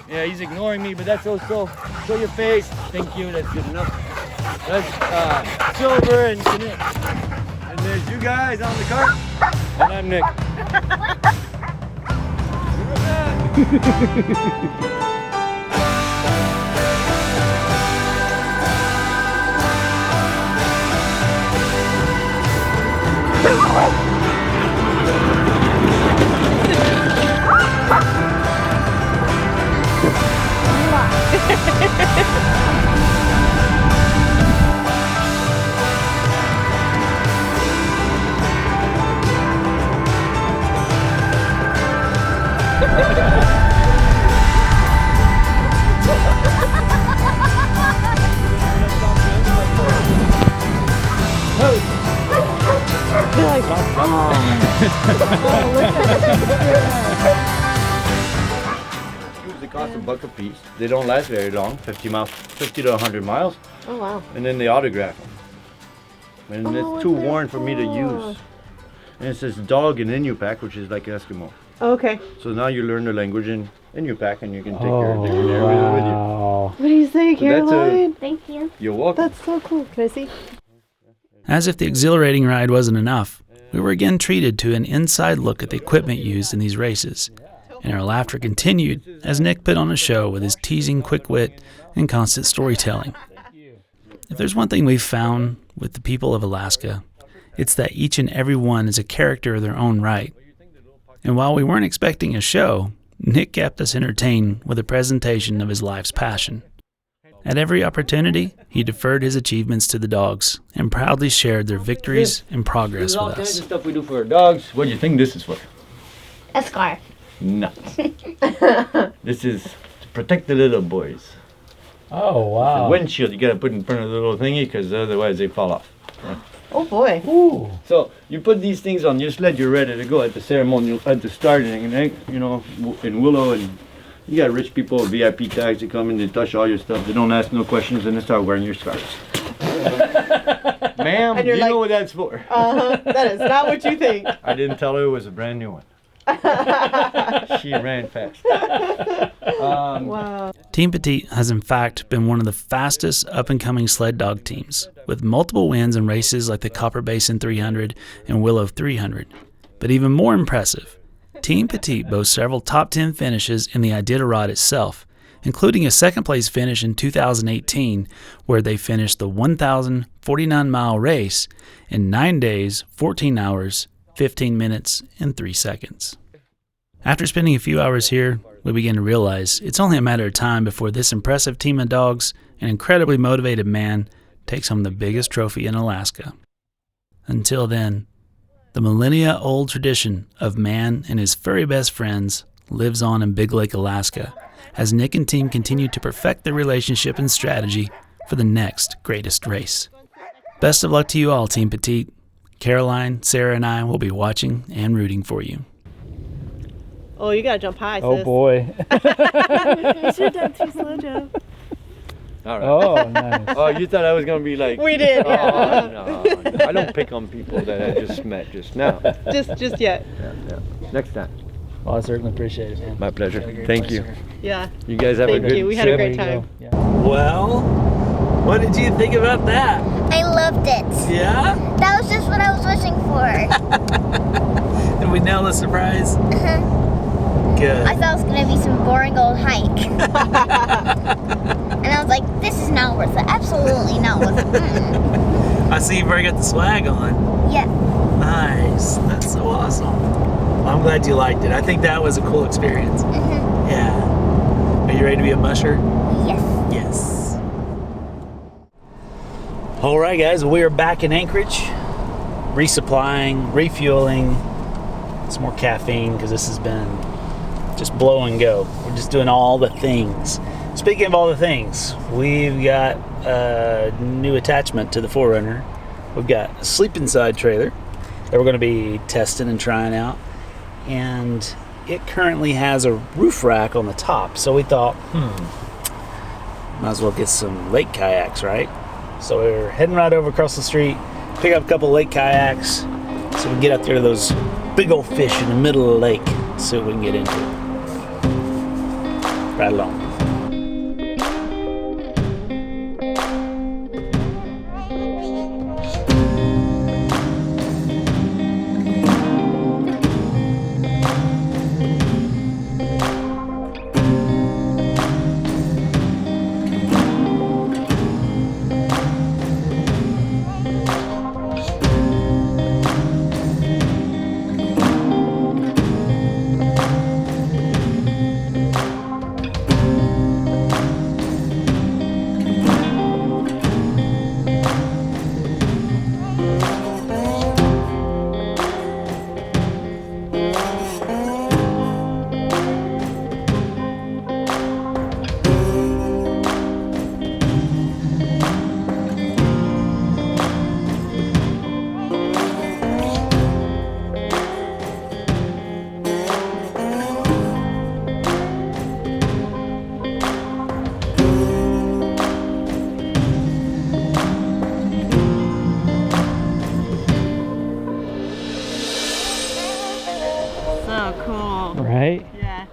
Yeah, he's ignoring me, but that's Oso. Show your face. Thank you, that's good enough. That's Silver and Nick. And there's you guys on the cart. And I'm Nick. They cost $1 a piece. They don't last very long, 50 to 100 miles. Oh wow. And then they autograph them. And it's too worn for me to use. And it says dog in Inupiaq, which is like Eskimo. Okay. So now you learn the language in Inupiaq and you can take your dictionary with you. What do you say, So that's Caroline? Thank you. You're welcome. That's so cool. Can I see? As if the exhilarating ride wasn't enough, we were again treated to an inside look at the equipment used in these races. And our laughter continued as Nick put on a show with his teasing quick wit and constant storytelling. If there's one thing we've found with the people of Alaska, it's that each and every one is a character of their own right. And while we weren't expecting a show, Nick kept us entertained with a presentation of his life's passion. At every opportunity, he deferred his achievements to the dogs and proudly shared their victories and progress This is all with kinds us. of stuff we do for our dogs. What do you think this is for? A scarf. No. This is to protect the little boys. Oh, The wow. windshield you gotta put in front of the little thingy because otherwise they fall off. Oh boy. Ooh. So you put these things on your sled, you're ready to go at the ceremonial, at the start, and you know, in Willow, and you got rich people, VIP tags, they come in, they touch all your stuff, they don't ask no questions, and they start wearing your scarves. Ma'am, And you you're know like- what that's for. That is not what you think. I didn't tell her it was a brand new one. She ran fast. Wow. Team Petite has in fact been one of the fastest up-and-coming sled dog teams, with multiple wins in races like the Copper Basin 300 and Willow 300. But even more impressive, Team Petite boasts several top 10 finishes in the Iditarod itself, including a second-place finish in 2018, where they finished the 1,049-mile race in 9 days, 14 hours, 15 minutes, and 3 seconds. After spending a few hours here, we begin to realize it's only a matter of time before this impressive team of dogs and incredibly motivated man takes home the biggest trophy in Alaska. Until then, the millennia-old tradition of man and his furry best friends lives on in Big Lake, Alaska, as Nick and team continue to perfect their relationship and strategy for the next greatest race. Best of luck to you all, Team Petite. Caroline, Sarah, and I will be watching and rooting for you. Oh, you gotta jump high, sis. Oh, boy. You should have done 2 slow jumps. All right. Oh, nice. Oh, you thought I was gonna be like? We did, yeah. Oh, no. I don't pick on people that I just met just now. Just yet. Yeah. Next time. Well, I certainly appreciate it, man. My pleasure. Thank you. Yeah. You guys have Thank a good you. We had a trip. great time. Yeah. Well, what did you think about that? I loved it. Yeah? That was just what I was wishing for. Did we nail the surprise? Good. I thought it was gonna be some boring old hike. And I was like, this is not worth it. Absolutely not worth it. I see you've already got the swag on. Yes. Nice. That's so awesome. Well, I'm glad you liked it. I think that was a cool experience. Yeah. Are you ready to be a musher? Yes. Yes. All right, guys. We are back in Anchorage, resupplying, refueling, some more caffeine because this has been just blow and go. We're just doing all the things. Speaking of all the things, we've got a new attachment to the 4Runner. We've got a sleep inside trailer that we're going to be testing and trying out. And it currently has a roof rack on the top. So we thought, might as well get some lake kayaks, right? So we're heading right over across the street, pick up a couple lake kayaks so we can get out there to those big old fish in the middle of the lake. See what we can get into. Right along. So cool. Right? Yeah.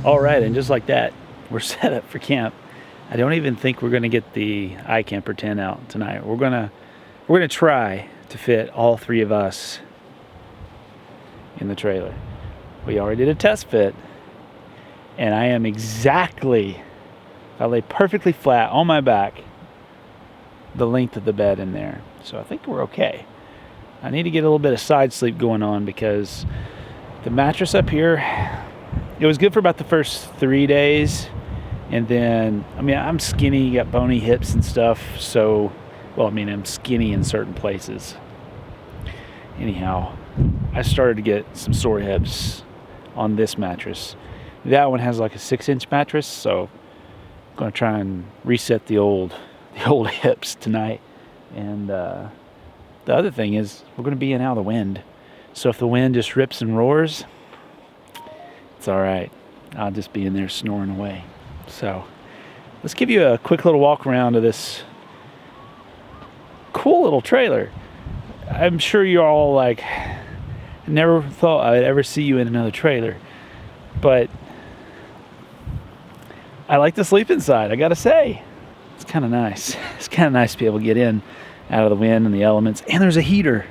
All right, and just like that, we're set up for camp. I don't even think we're gonna get the iCamper tent out tonight. We're gonna try to fit all 3 of us in the trailer. We already did a test fit, and I am exactly, I lay perfectly flat on my back, the length of the bed in there. So I think we're okay. I need to get a little bit of side sleep going on because the mattress up here, it was good for about the first 3 days. And then, I mean, I'm skinny, got bony hips and stuff. So, well, I mean, I'm skinny in certain places. Anyhow, I started to get some sore hips on this mattress. That one has like a 6-inch mattress. So I'm going to try and reset the old hips tonight. And the other thing is we're going to be in out of the wind. So if the wind just rips and roars, it's all right. I'll just be in there snoring away. So let's give you a quick little walk around of this cool little trailer. I'm sure you're all like, never thought I'd ever see you in another trailer, but I like to sleep inside. I gotta say, it's kind of nice. It's kind of nice to be able to get in out of the wind and the elements. And there's a heater.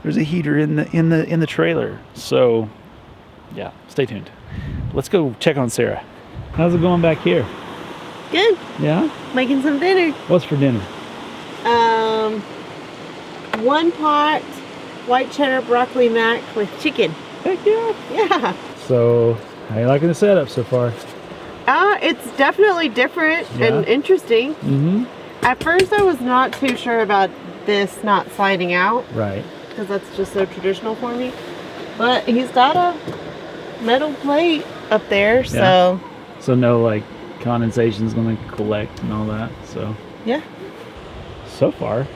There's a heater in the trailer. So yeah, stay tuned. Let's go check on Sarah. How's it going back here? Good. Yeah? Making some dinner. What's for dinner? 1 pot white cheddar broccoli mac with chicken. Heck yeah. Yeah. So, how you liking the setup so far? It's definitely different and interesting. Mm-hmm. At first I was not too sure about this not sliding out. Right. Because that's just so traditional for me. But he's got a metal plate up there, so... So no, like, condensation's gonna collect and all that, so... Yeah. So far,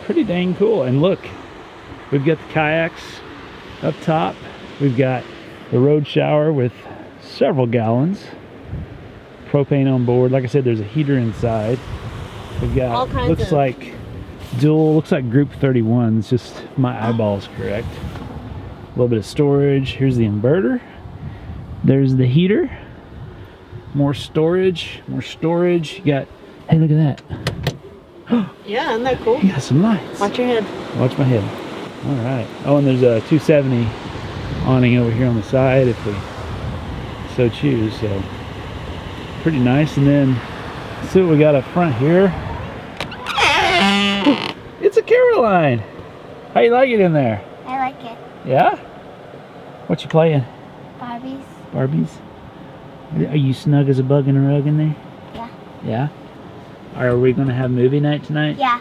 pretty dang cool. And look, we've got the kayaks up top. We've got the road shower with several gallons. Propane on board. Like I said, there's a heater inside. We've got, all kinds looks like group 31. It's just my eyeballs correct. A little bit of storage. Here's the inverter. There's the heater. More storage. You got, hey, look at that. Yeah, isn't that cool? You got some lights. Watch your head. Watch my head. All right. Oh, and there's a 270 awning over here on the side if we so choose. So pretty nice. And then let's see what we got up front here. It's a Caroline. How you like it in there? I like it. Yeah? What you playing? Barbies. Barbies? Are you snug as a bug in a rug in there? Yeah. Yeah? Are we going to have movie night tonight? Yeah.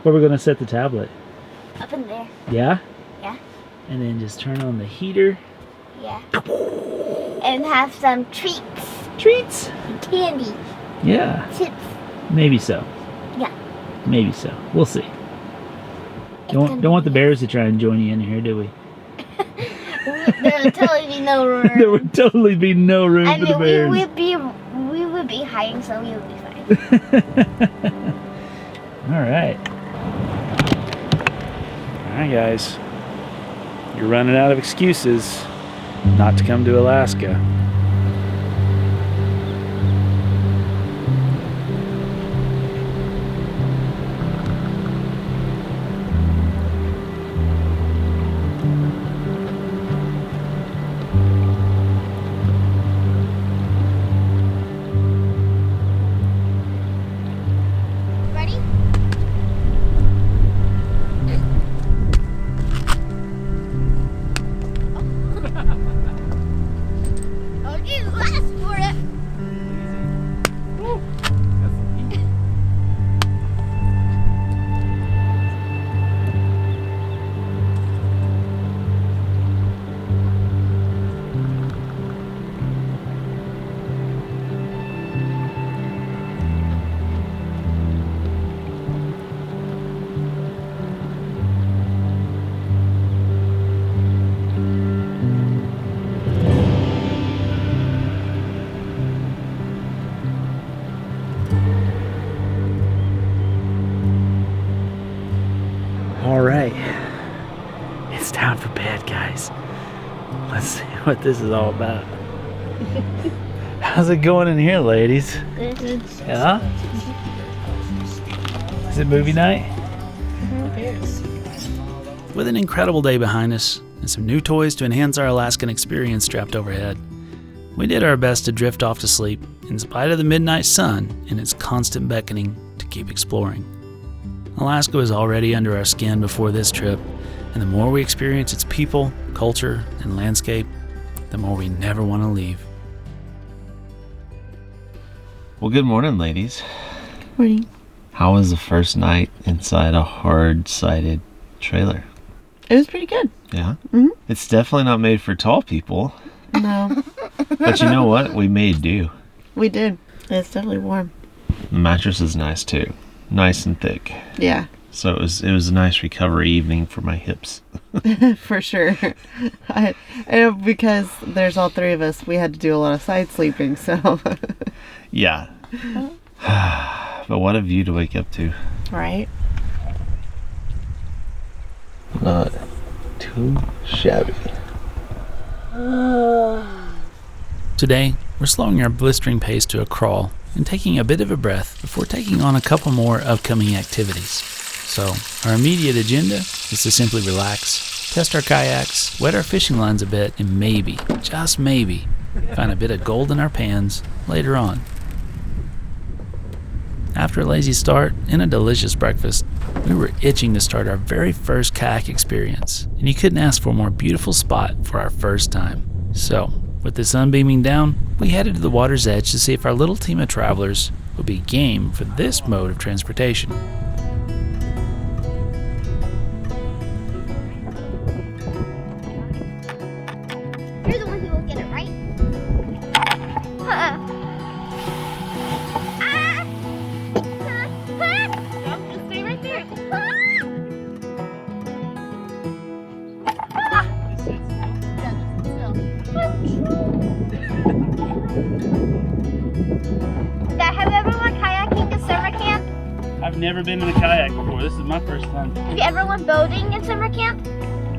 Where are we going to set the tablet? Up in there. Yeah? Yeah. And then just turn on the heater. Yeah. And have some treats. Treats? Candy. Yeah. Chips. Ebe so. Yeah. Maybe so. We'll see. Don't want the bears to try and join you in here, do we? There would totally be no room. There would totally be no room for the bears. We would be hiding, so we would be fine. All right. All right, guys. You're running out of excuses not to come to Alaska. Ready? Oh, you asked for it. All right. It's time for bed, guys. Let's see what this is all about. How's it going in here, ladies? Good. Yeah? Is it movie night? With an incredible day behind us and some new toys to enhance our Alaskan experience strapped overhead, we did our best to drift off to sleep in spite of the midnight sun and its constant beckoning to keep exploring. Alaska was already under our skin before this trip, and the more we experience its people, culture, and landscape, the more we never want to leave. Well, good morning, ladies. Good morning. How was the first night inside a hard-sided trailer? It was pretty good. Yeah? Mhm. It's definitely not made for tall people. No, But you know what? We made do. we did. It's definitely warm. The mattress is nice, too. Nice and thick. Yeah, So it was a nice recovery evening for my hips. for sure. And because there's all three of us, we had to do a lot of side sleeping, so. Yeah. But what a view to wake up to. Right? Not too shabby. Today, we're slowing our blistering pace to a crawl and taking a bit of a breath before taking on a couple more upcoming activities. So, our immediate agenda is to simply relax, test our kayaks, wet our fishing lines a bit, and maybe, just maybe, find a bit of gold in our pans later on. After a lazy start and a delicious breakfast, we were itching to start our very first kayak experience, and you couldn't ask for a more beautiful spot for our first time. So, with the sun beaming down, we headed to the water's edge to see if our little team of travelers would be game for this mode of transportation. You're the one who will get it, right? Just stay right there. Dad, have you ever went kayaking at summer camp? I've never been in a kayak before. This is my first time. Have you ever went boating at summer camp?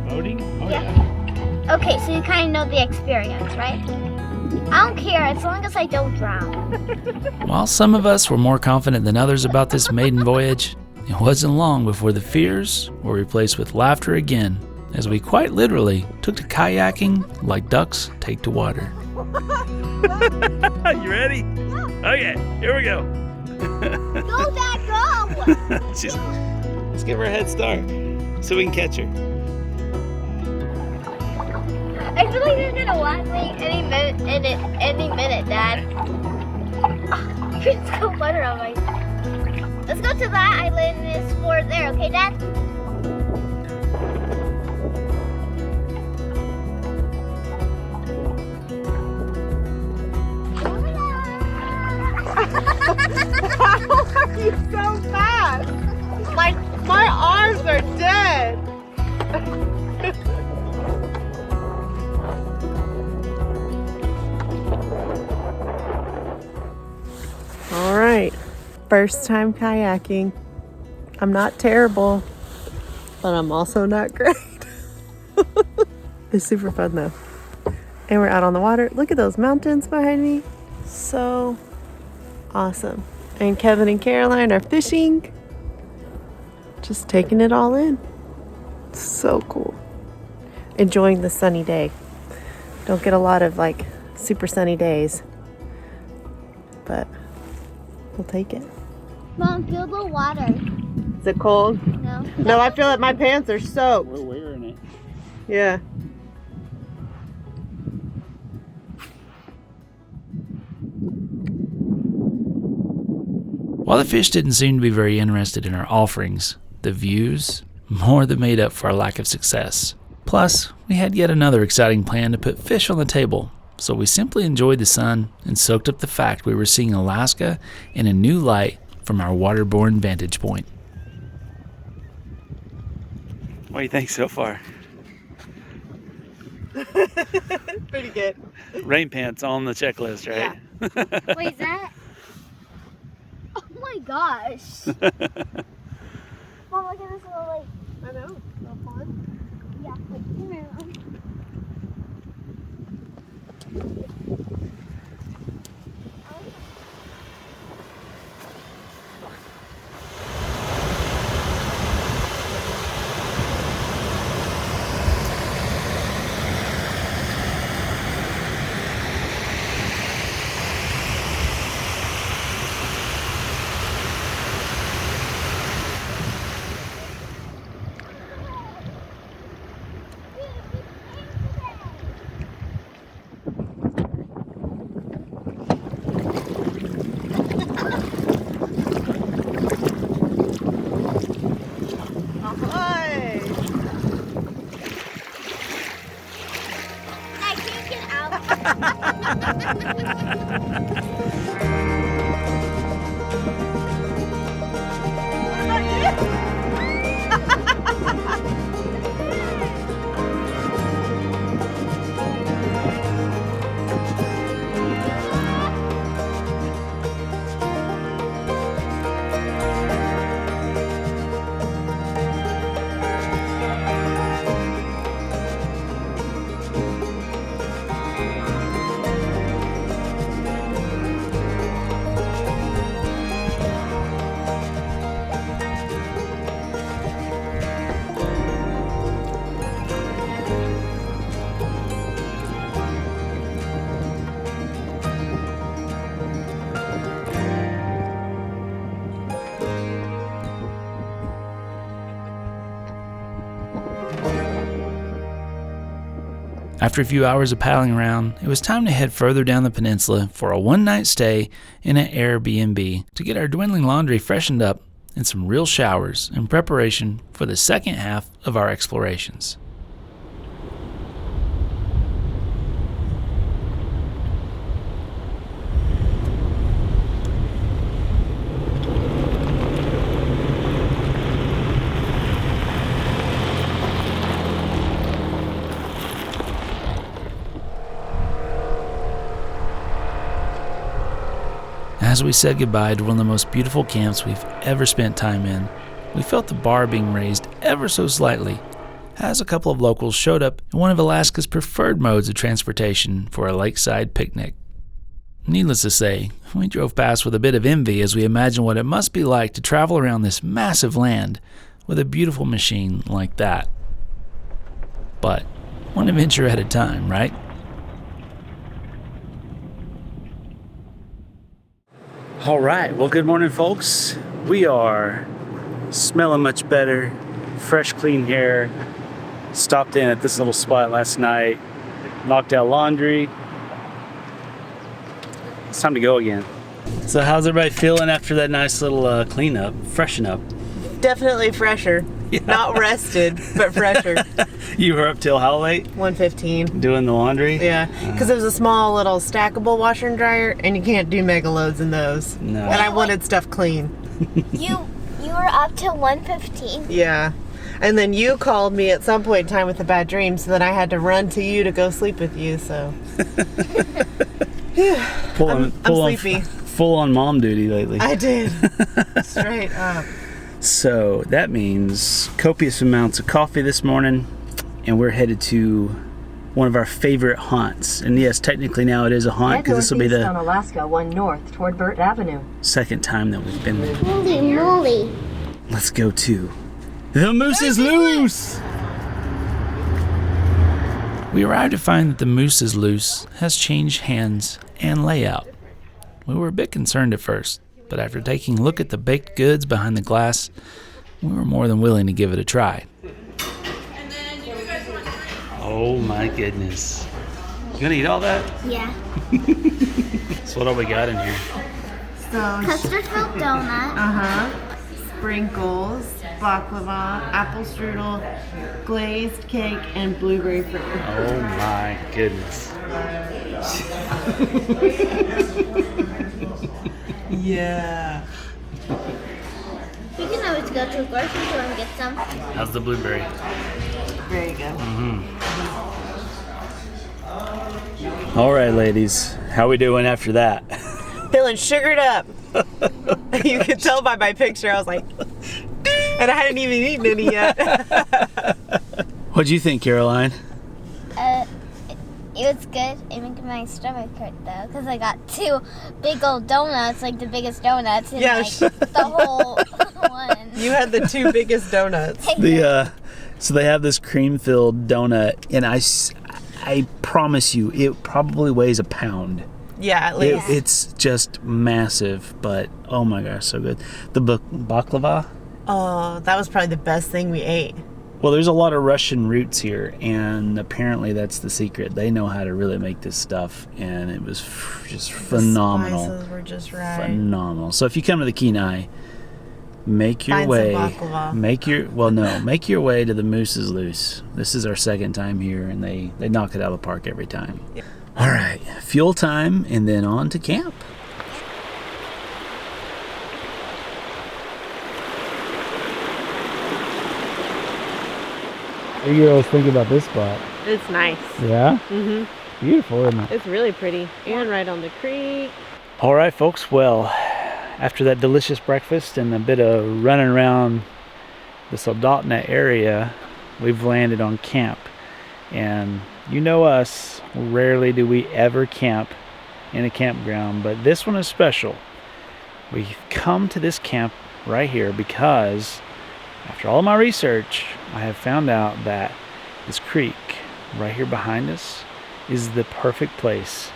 Boating? Oh, Yeah. Okay, so you kind of know the experience, right? I don't care as long as I don't drown. While some of us were more confident than others about this maiden voyage, it wasn't long before the fears were replaced with laughter again, as we quite literally took to kayaking like ducks take to water. You ready? Okay, here we go. Go, Dad, go! Let's give her a head start so we can catch her. I feel like they're gonna watch me any minute, Dad. Let's go butter on my. Let's go to that island and explore there, okay, Dad? How are you so fast? My arms are dead. All right, first time kayaking. I'm not terrible, but I'm also not great. It's super fun though. And we're out on the water. Look at those mountains behind me. So awesome. And Kevin and Caroline are fishing. Just taking it all in. So cool. Enjoying the sunny day. Don't get a lot of like super sunny days, but we'll take it. Mom, feel the water. Is it cold? No. No, I feel like my pants are soaked. We're wearing it. Yeah. While the fish didn't seem to be very interested in our offerings, the views more than made up for our lack of success. Plus, we had yet another exciting plan to put fish on the table, so we simply enjoyed the sun and soaked up the fact we were seeing Alaska in a new light from our waterborne vantage point. What do you think so far? Pretty good. Rain pants on the checklist, right? Yeah. Wait, is that? Oh my gosh. Mom, look at this little lake. I know. No fun. Yeah, like, come here, Mom. After a few hours of paddling around, it was time to head further down the peninsula for a one-night stay in an Airbnb to get our dwindling laundry freshened up and some real showers in preparation for the second half of our explorations. As we said goodbye to one of the most beautiful camps we've ever spent time in, we felt the bar being raised ever so slightly as a couple of locals showed up in one of Alaska's preferred modes of transportation for a lakeside picnic. Needless to say, we drove past with a bit of envy as we imagined what it must be like to travel around this massive land with a beautiful machine like that. But one adventure at a time, right? All right, well, good morning, folks. We are smelling much better, fresh, clean hair. Stopped in at this little spot last night, knocked out laundry. It's time to go again. So how's everybody feeling after that nice little cleanup, freshen up? Definitely fresher. Yeah. Not rested, but fresher. You were up till how late? 1:15. Doing the laundry? Yeah, because it was a small little stackable washer and dryer, and you can't do mega loads in those. No. And I wanted stuff clean. You were up till 1:15? Yeah. And then you called me at some point in time with a bad dream, so then I had to run to you to go sleep with you, so. I'm sleepy. Full on mom duty lately. I did. Straight up. So that means copious amounts of coffee this morning, and we're headed to one of our favorite haunts. And yes, technically now it is a haunt because this will be the on Alaska, 1 north toward Burt Avenue. second time that we've been there. Holy moly. Let's go to the Moose is Loose. We arrived to find that the Moose is Loose has changed hands and layout. We were a bit concerned at first, but after taking a look at the baked goods behind the glass, we were more than willing to give it a try. Oh my goodness. You gonna eat all that? Yeah. So what all we got in here? So, Custard filled donut. Sprinkles, baklava, apple strudel, glazed cake, and blueberry fritter. Oh my goodness. Yeah. We can always go to a grocery store and get some. How's the blueberry? Very good. All right, ladies. How we doing after that? Feeling sugared up. You could tell by my picture. I was like, and I hadn't even eaten any yet. What'd you think, Caroline? It was good. It made my stomach hurt though, because I got 2 big old donuts, like the biggest donuts, and the whole one. You had the 2 biggest donuts. So they have this cream-filled donut, and I promise you, it probably weighs a pound. Yeah, at least. It's just massive, but oh my gosh, so good. The baklava. Oh, that was probably the best thing we ate. Well, there's a lot of Russian roots here, and apparently that's the secret. They know how to really make this stuff, and it was just phenomenal. The spices were just right. Phenomenal. So if you come to the Kenai, make your way. Make your way to the Moose is Loose. This is our second time here, and they knock it out of the park every time. Yeah. All right, fuel time, and then on to camp. What do you always think about this spot? It's nice. Yeah? Mm-hmm. Beautiful, isn't it? It's really pretty. And right on the creek. All right, folks. Well, after that delicious breakfast and a bit of running around the Soldotna area, we've landed on camp. And you know us, rarely do we ever camp in a campground, but this one is special. We've come to this camp right here because after all my research, I have found out that this creek right here behind us is the perfect place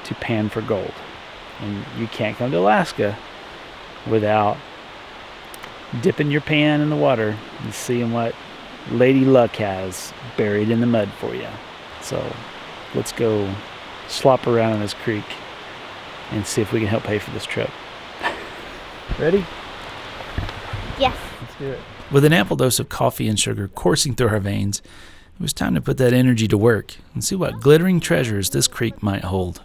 to pan for gold. And you can't come to Alaska without dipping your pan in the water and seeing what Lady Luck has buried in the mud for you. So let's go slop around in this creek and see if we can help pay for this trip. Ready? Yes. Let's do it. With an ample dose of coffee and sugar coursing through our veins, it was time to put that energy to work and see what glittering treasures this creek might hold.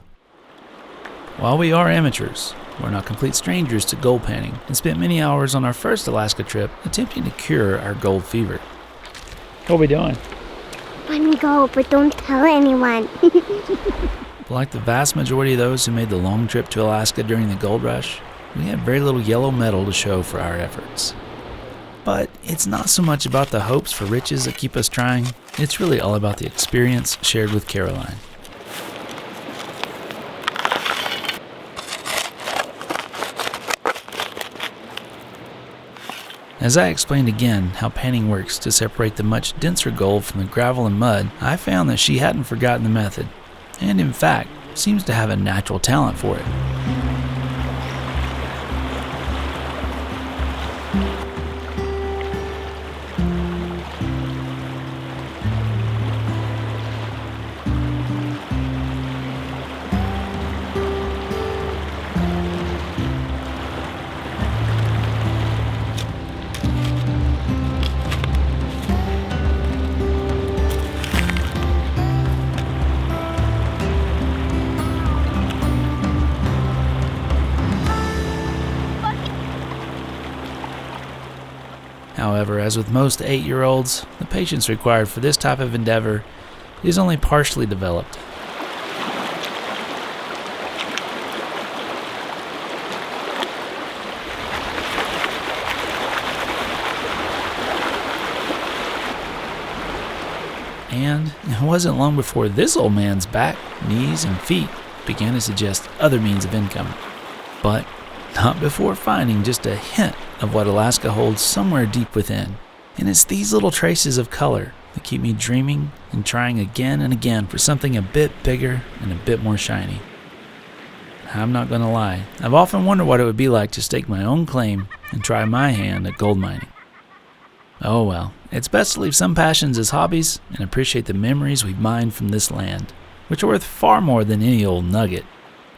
While we are amateurs, we're not complete strangers to gold panning and spent many hours on our first Alaska trip attempting to cure our gold fever. What are we doing? Finding gold, but don't tell anyone. Like the vast majority of those who made the long trip to Alaska during the gold rush, we had very little yellow metal to show for our efforts. But it's not so much about the hopes for riches that keep us trying, it's really all about the experience shared with Caroline. As I explained again how panning works to separate the much denser gold from the gravel and mud, I found that she hadn't forgotten the method, and in fact, seems to have a natural talent for it. However, as with most 8-year-olds, the patience required for this type of endeavor is only partially developed. And it wasn't long before this old man's back, knees, and feet began to suggest other means of income. But not before finding just a hint of what Alaska holds somewhere deep within. And it's these little traces of color that keep me dreaming and trying again and again for something a bit bigger and a bit more shiny. I'm not gonna lie, I've often wondered what it would be like to stake my own claim and try my hand at gold mining. Oh well, it's best to leave some passions as hobbies and appreciate the memories we've mined from this land, which are worth far more than any old nugget.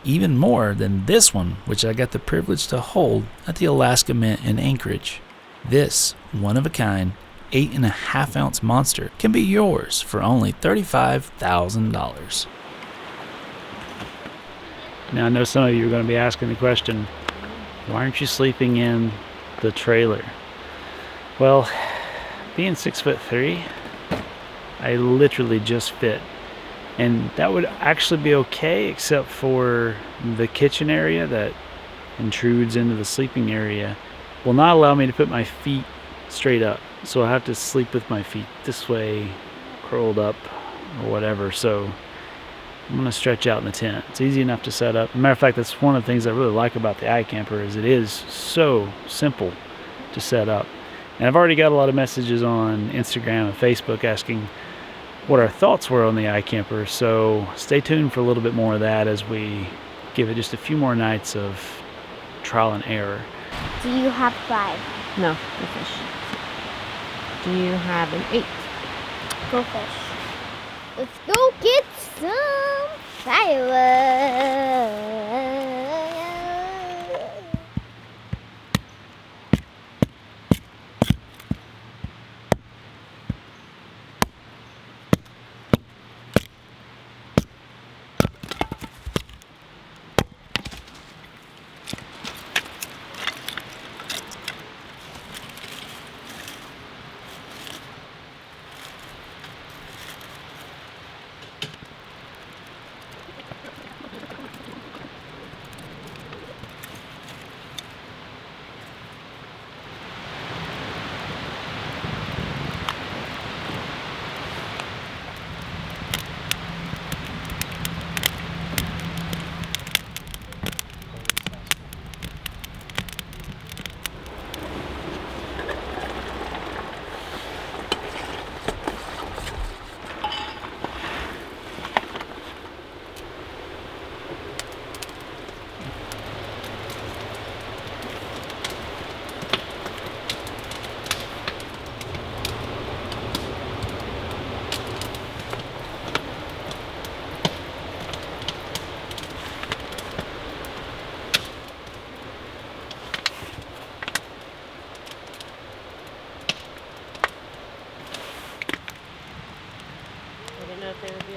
Even more than this one, which I got the privilege to hold at the Alaska Mint in Anchorage. This one-of-a-kind 8.5-ounce monster can be yours for only $35,000. Now I know some of you are going to be asking the question, why aren't you sleeping in the trailer? Well, being 6'3", I literally just fit. And that would actually be okay, except for the kitchen area that intrudes into the sleeping area will not allow me to put my feet straight up. So I have to sleep with my feet this way, curled up or whatever. So I'm gonna stretch out in the tent. It's easy enough to set up. As a matter of fact, that's one of the things I really like about the iCamper is it is so simple to set up. And I've already got a lot of messages on Instagram and Facebook asking what our thoughts were on the iCamper, so stay tuned for a little bit more of that as we give it just a few more nights of trial and error. Do you have 5? No, go fish. Do you have an 8? Go fish. Let's go get some firewood.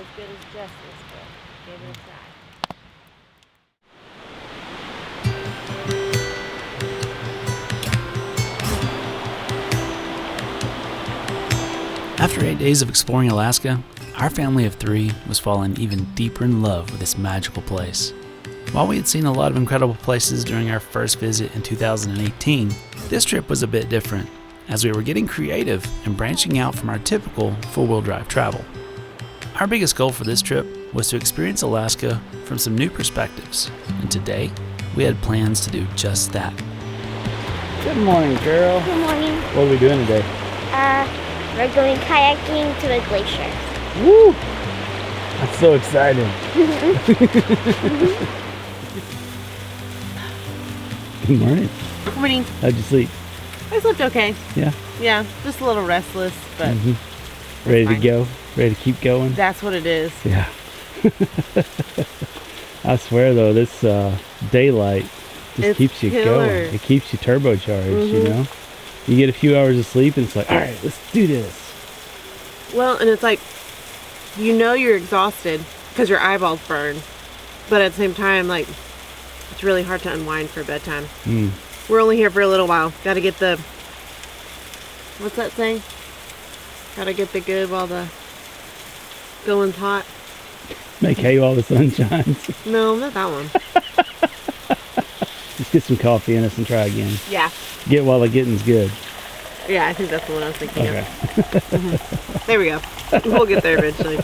as good as just as good. Give it a try. After 8 days of exploring Alaska, our family of 3 was falling even deeper in love with this magical place. While we had seen a lot of incredible places during our first visit in 2018, this trip was a bit different, as we were getting creative and branching out from our typical four-wheel drive travel. Our biggest goal for this trip was to experience Alaska from some new perspectives, and today we had plans to do just that. Good morning, girl. Good morning. What are we doing today? We're going kayaking to the glaciers. Woo! I'm so excited. Good morning. Good morning. How'd you sleep? I slept okay. Yeah. Yeah, just a little restless, but Ready to fine. go? Ready to keep going? That's what it is. Yeah. I swear though, this daylight just It's keeps you killer. going. It keeps you turbocharged, you know? You get a few hours of sleep and it's like, all right, let's do this. Well, and it's like, you know you're exhausted because your eyeballs burn, but at the same time, like, it's really hard to unwind for bedtime. We're only here for a little while. Got to get the, what's that saying? Got to get the good while the going's hot. Make hay while the sun shines. No, not that one. Let's get some coffee in us and try again. Yeah. Get while the getting's good. Yeah, I think that's the one I was thinking Okay. of. There we go. We'll get there eventually.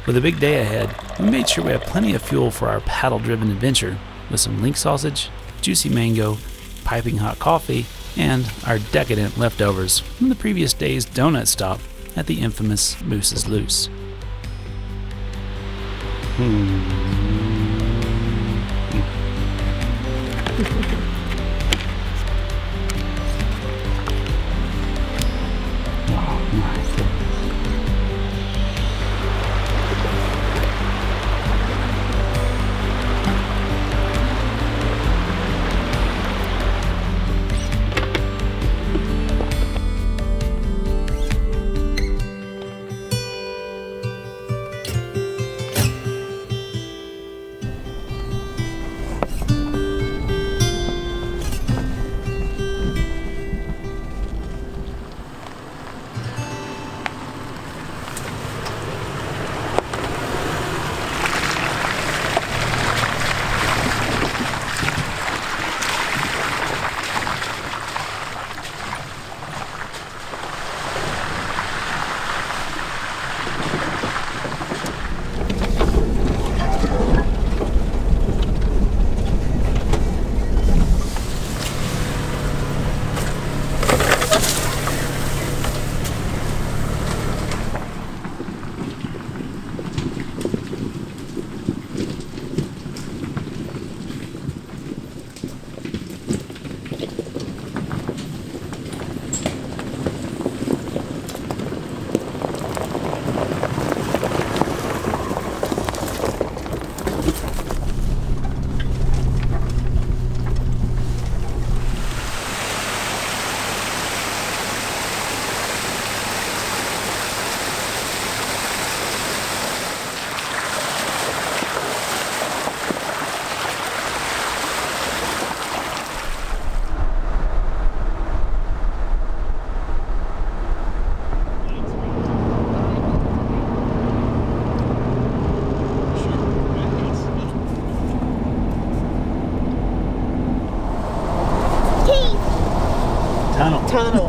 With a big day ahead, we made sure we had plenty of fuel for our paddle-driven adventure with some link sausage, juicy mango, piping hot coffee, and our decadent leftovers from the previous day's donut stop at the infamous Moose's Loose. Tunnel.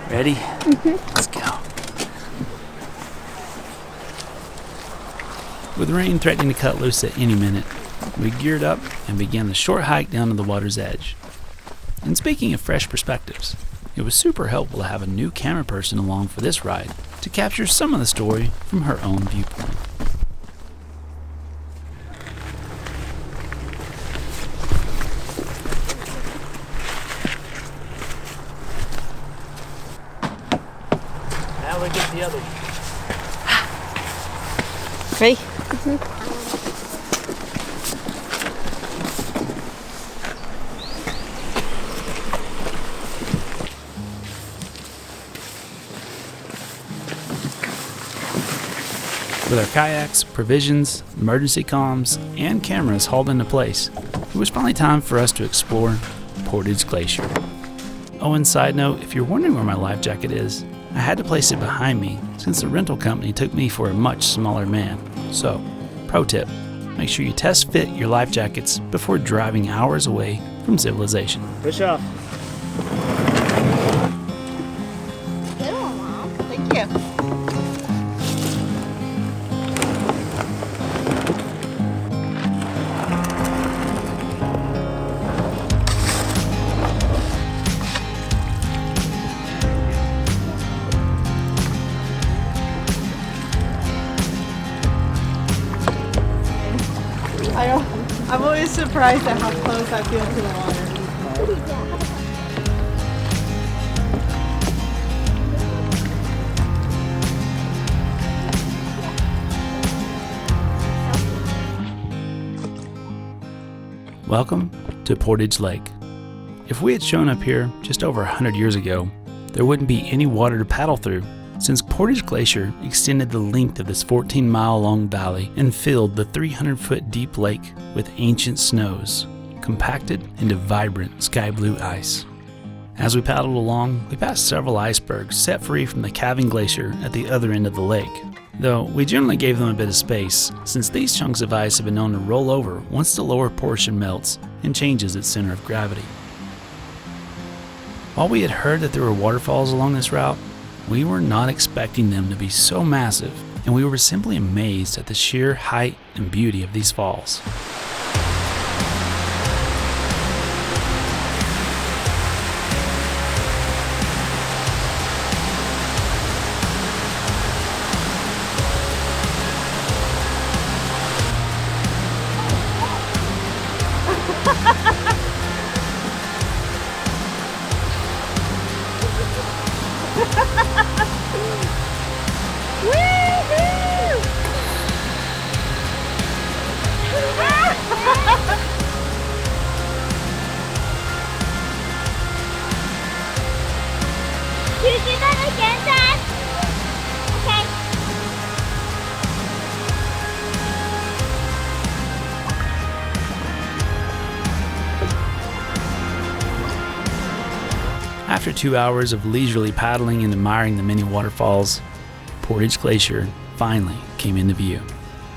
Ready? Let's go. With rain threatening to cut loose at any minute, we geared up and began the short hike down to the water's edge. And speaking of fresh perspectives, it was super helpful to have a new camera person along for this ride to capture some of the story from her own viewpoint. we get the other one. Ready? With our kayaks, provisions, emergency comms, and cameras hauled into place, it was finally time for us to explore Portage Glacier. Oh, and side note, if you're wondering where my life jacket is, I had to place it behind me since the rental company took me for a much smaller man. So, pro tip, make sure you test fit your life jackets before driving hours away from civilization. Push off. Good one, Mom. Thank you. I'm always surprised at how close I feel to the water. Welcome to Portage Lake. If we had shown up here just over 100 years ago, there wouldn't be any water to paddle through, since Portage Glacier extended the length of this 14-mile-long valley and filled the 300-foot deep lake with ancient snows, compacted into vibrant sky blue ice. As we paddled along, we passed several icebergs set free from the calving glacier at the other end of the lake, though we generally gave them a bit of space, since these chunks of ice have been known to roll over once the lower portion melts and changes its center of gravity. While we had heard that there were waterfalls along this route, we were not expecting them to be so massive, and we were simply amazed at the sheer height and beauty of these falls. Can you do that again, Dad? Okay. After 2 hours of leisurely paddling and admiring the many waterfalls, Portage Glacier finally came into view.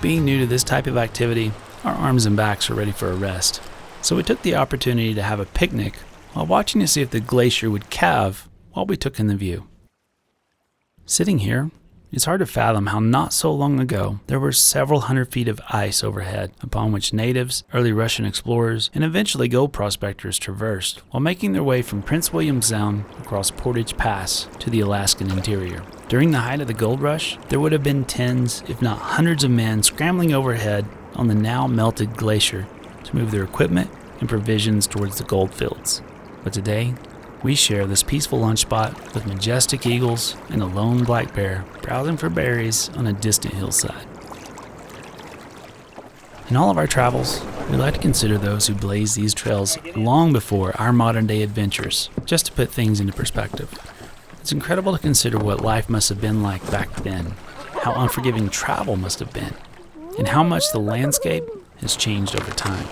Being new to this type of activity, our arms and backs were ready for a rest, so we took the opportunity to have a picnic while watching to see if the glacier would calve while we took in the view. Sitting here, it's hard to fathom how not so long ago there were several hundred feet of ice overhead upon which natives, early Russian explorers, and eventually gold prospectors traversed while making their way from Prince William Sound across Portage Pass to the Alaskan interior. During the height of the gold rush, there would have been tens, if not hundreds of men scrambling overhead on the now melted glacier to move their equipment and provisions towards the gold fields. But today, we share this peaceful lunch spot with majestic eagles and a lone black bear browsing for berries on a distant hillside. In all of our travels, we like to consider those who blazed these trails long before our modern day adventures, just to put things into perspective. It's incredible to consider what life must have been like back then, how unforgiving travel must have been, and how much the landscape has changed over time.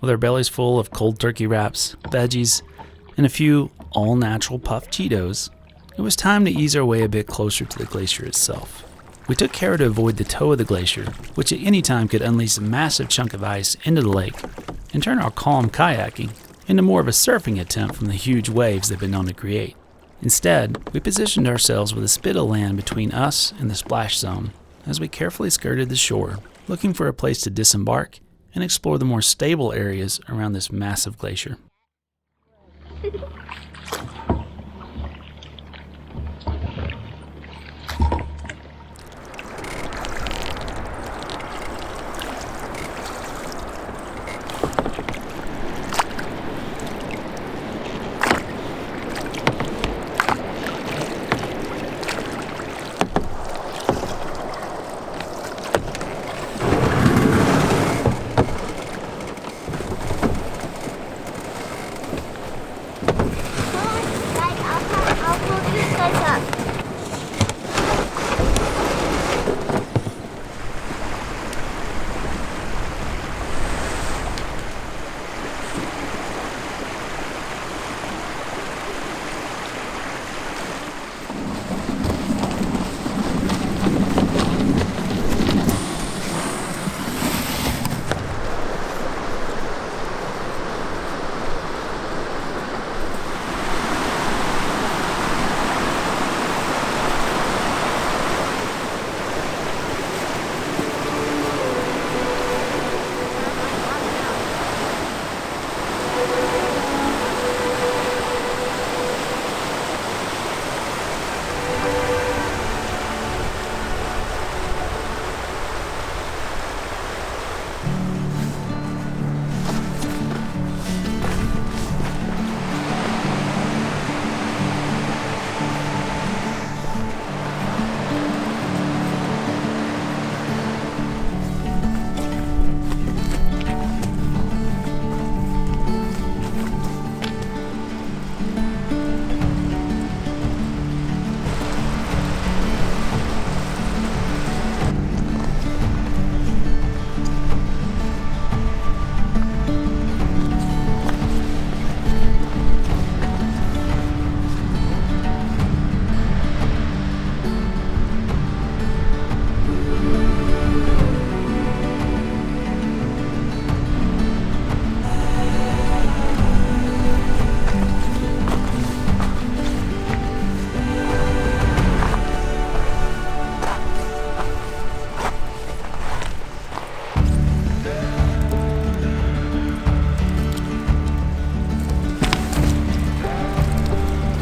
With our bellies full of cold turkey wraps, veggies, and a few all-natural puffed Cheetos, it was time to ease our way a bit closer to the glacier itself. We took care to avoid the toe of the glacier, which at any time could unleash a massive chunk of ice into the lake and turn our calm kayaking into more of a surfing attempt from the huge waves they've been known to create. Instead, we positioned ourselves with a spit of land between us and the splash zone as we carefully skirted the shore, looking for a place to disembark and explore the more stable areas around this massive glacier. I'll pull these guys up.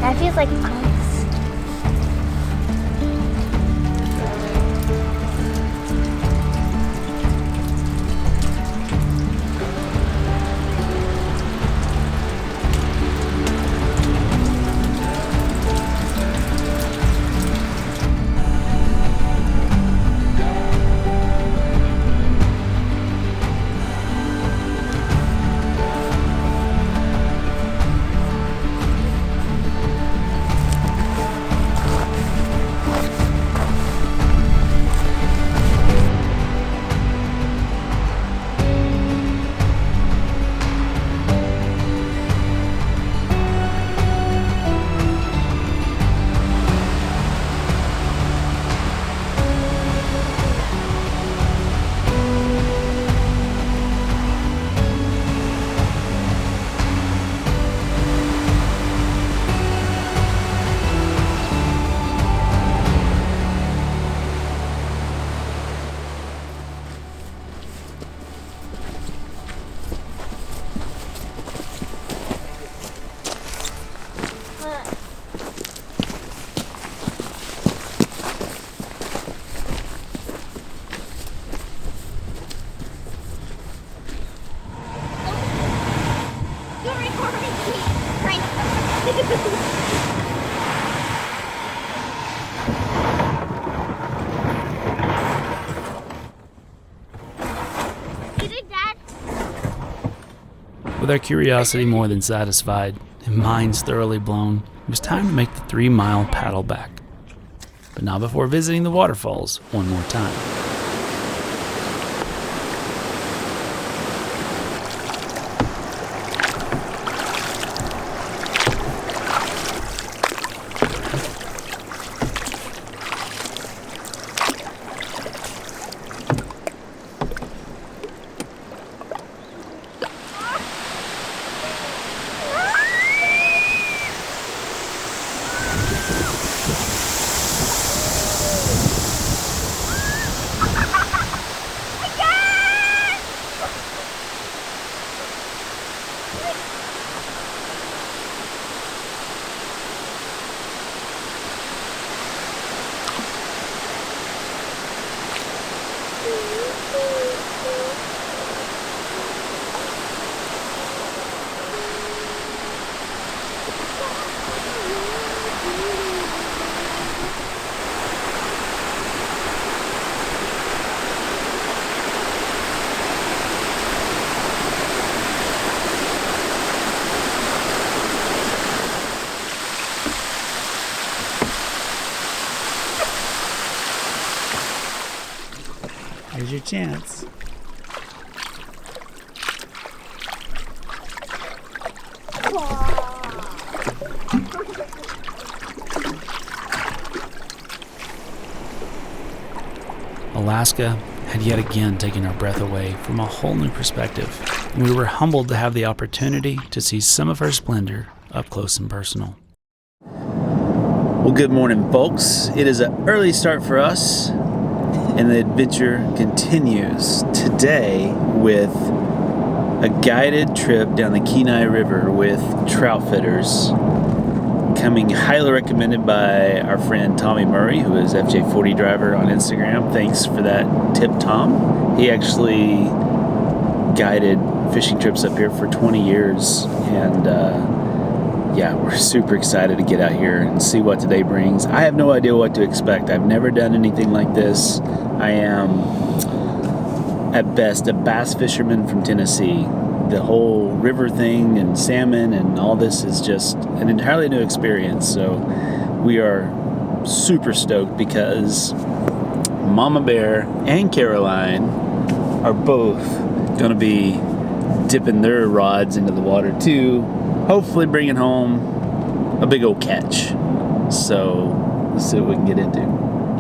That feels like ice. With our curiosity more than satisfied and minds thoroughly blown, it was time to make the 3-mile paddle back. But not before visiting the waterfalls one more time. your chance. Alaska had yet again taken our breath away from a whole new perspective, and we were humbled to have the opportunity to see some of her splendor up close and personal. Well, good morning, folks. It is an early start for us, and the adventure continues today with a guided trip down the Kenai River with trout fitters, coming highly recommended by our friend Tommy Murray, who is FJ40 driver on Instagram. Thanks for that tip, Tom. He actually guided fishing trips up here for 20 years, and yeah, we're super excited to get out here and see what today brings. I have no idea what to expect. I've never done anything like this. I am, at best, a bass fisherman from Tennessee. The whole river thing and salmon and all this is just an entirely new experience. So we are super stoked because Mama Bear and Caroline are both going to be dipping their rods into the water too, hopefully bringing home a big old catch. So let's see what we can get into.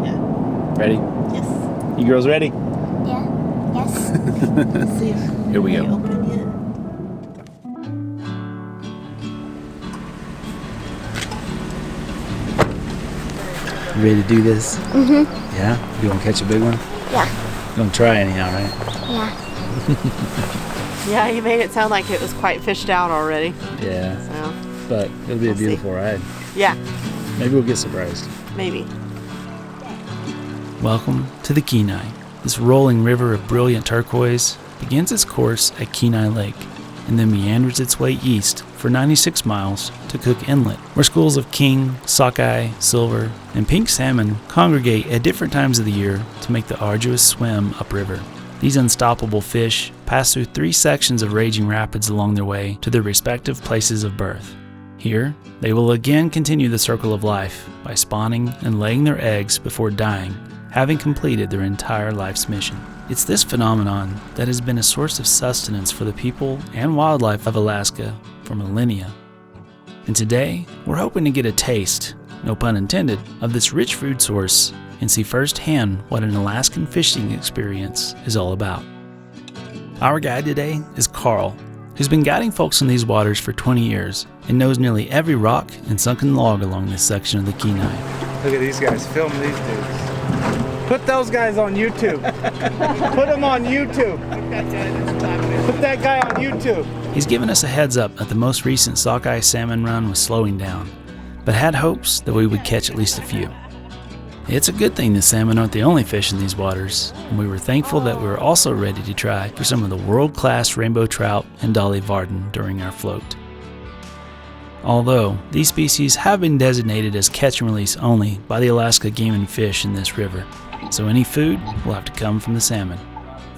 Yeah. Ready? Yes. You girls ready? Yeah. Yes. Let's see if Here we they go. open yet. You ready to do this? Mhm. Yeah? You want to catch a big one? Yeah. You want to try anyhow, right? Yeah. Yeah, you made it sound like it was quite fished out already. Yeah. So, But it'll be a We'll see. beautiful ride. yeah, Maybe we'll get surprised. maybe. Welcome to the Kenai. This rolling river of brilliant turquoise begins its course at Kenai Lake and then meanders its way east for 96 miles to Cook Inlet, where schools of king, sockeye, silver, and pink salmon congregate at different times of the year to make the arduous swim upriver. These unstoppable fish pass through 3 sections of raging rapids along their way to their respective places of birth. Here, they will again continue the circle of life by spawning and laying their eggs before dying, having completed their entire life's mission. It's this phenomenon that has been a source of sustenance for the people and wildlife of Alaska for millennia. And today, we're hoping to get a taste, no pun intended, of this rich food source and see firsthand what an Alaskan fishing experience is all about. Our guide today is Carl, who's been guiding folks in these waters for 20 years and knows nearly every rock and sunken log along this section of the Kenai. Look at these guys. Film these dudes. Put those guys on YouTube. Put them on YouTube. Put that guy on YouTube. He's given us a heads up that the most recent sockeye salmon run was slowing down, but had hopes that we would catch at least a few. It's a good thing the salmon aren't the only fish in these waters, and we were thankful that we were also ready to try for some of the world-class rainbow trout and dolly varden during our float. Although these species have been designated as catch and release only by the Alaska Game and Fish in this river, so any food will have to come from the salmon.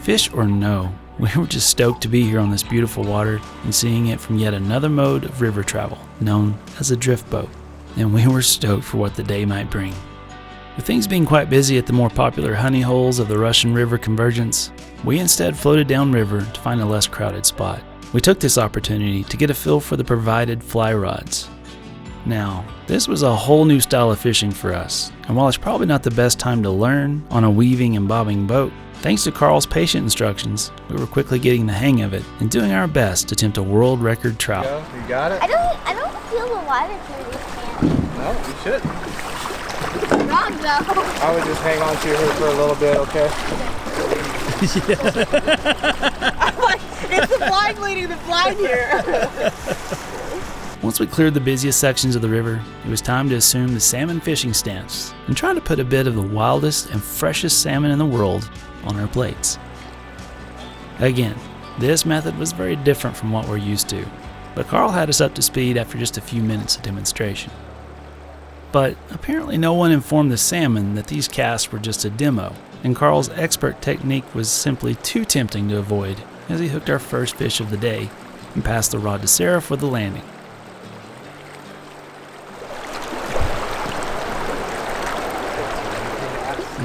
Fish or no, we were just stoked to be here on this beautiful water and seeing it from yet another mode of river travel, known as a drift boat, and we were stoked for what the day might bring. With things being quite busy at the more popular honey holes of the Russian River convergence, we instead floated downriver to find a less crowded spot. We took this opportunity to get a feel for the provided fly rods. Now, this was a whole new style of fishing for us, and while it's probably not the best time to learn on a weaving and bobbing boat, thanks to Carl's patient instructions, we were quickly getting the hang of it and doing our best to attempt a world record trout. You got it? I don't feel the water through this can. No, you should. Wrong though. I would just hang on to your hook for a little bit, okay? I'm like, it's the blind leading the blind here. Once we cleared the busiest sections of the river, it was time to assume the salmon fishing stance and try to put a bit of the wildest and freshest salmon in the world on our plates. Again, this method was very different from what we're used to, but Carl had us up to speed after just a few minutes of demonstration. But apparently no one informed the salmon that these casts were just a demo, and Carl's expert technique was simply too tempting to avoid as he hooked our first fish of the day and passed the rod to Sarah for the landing.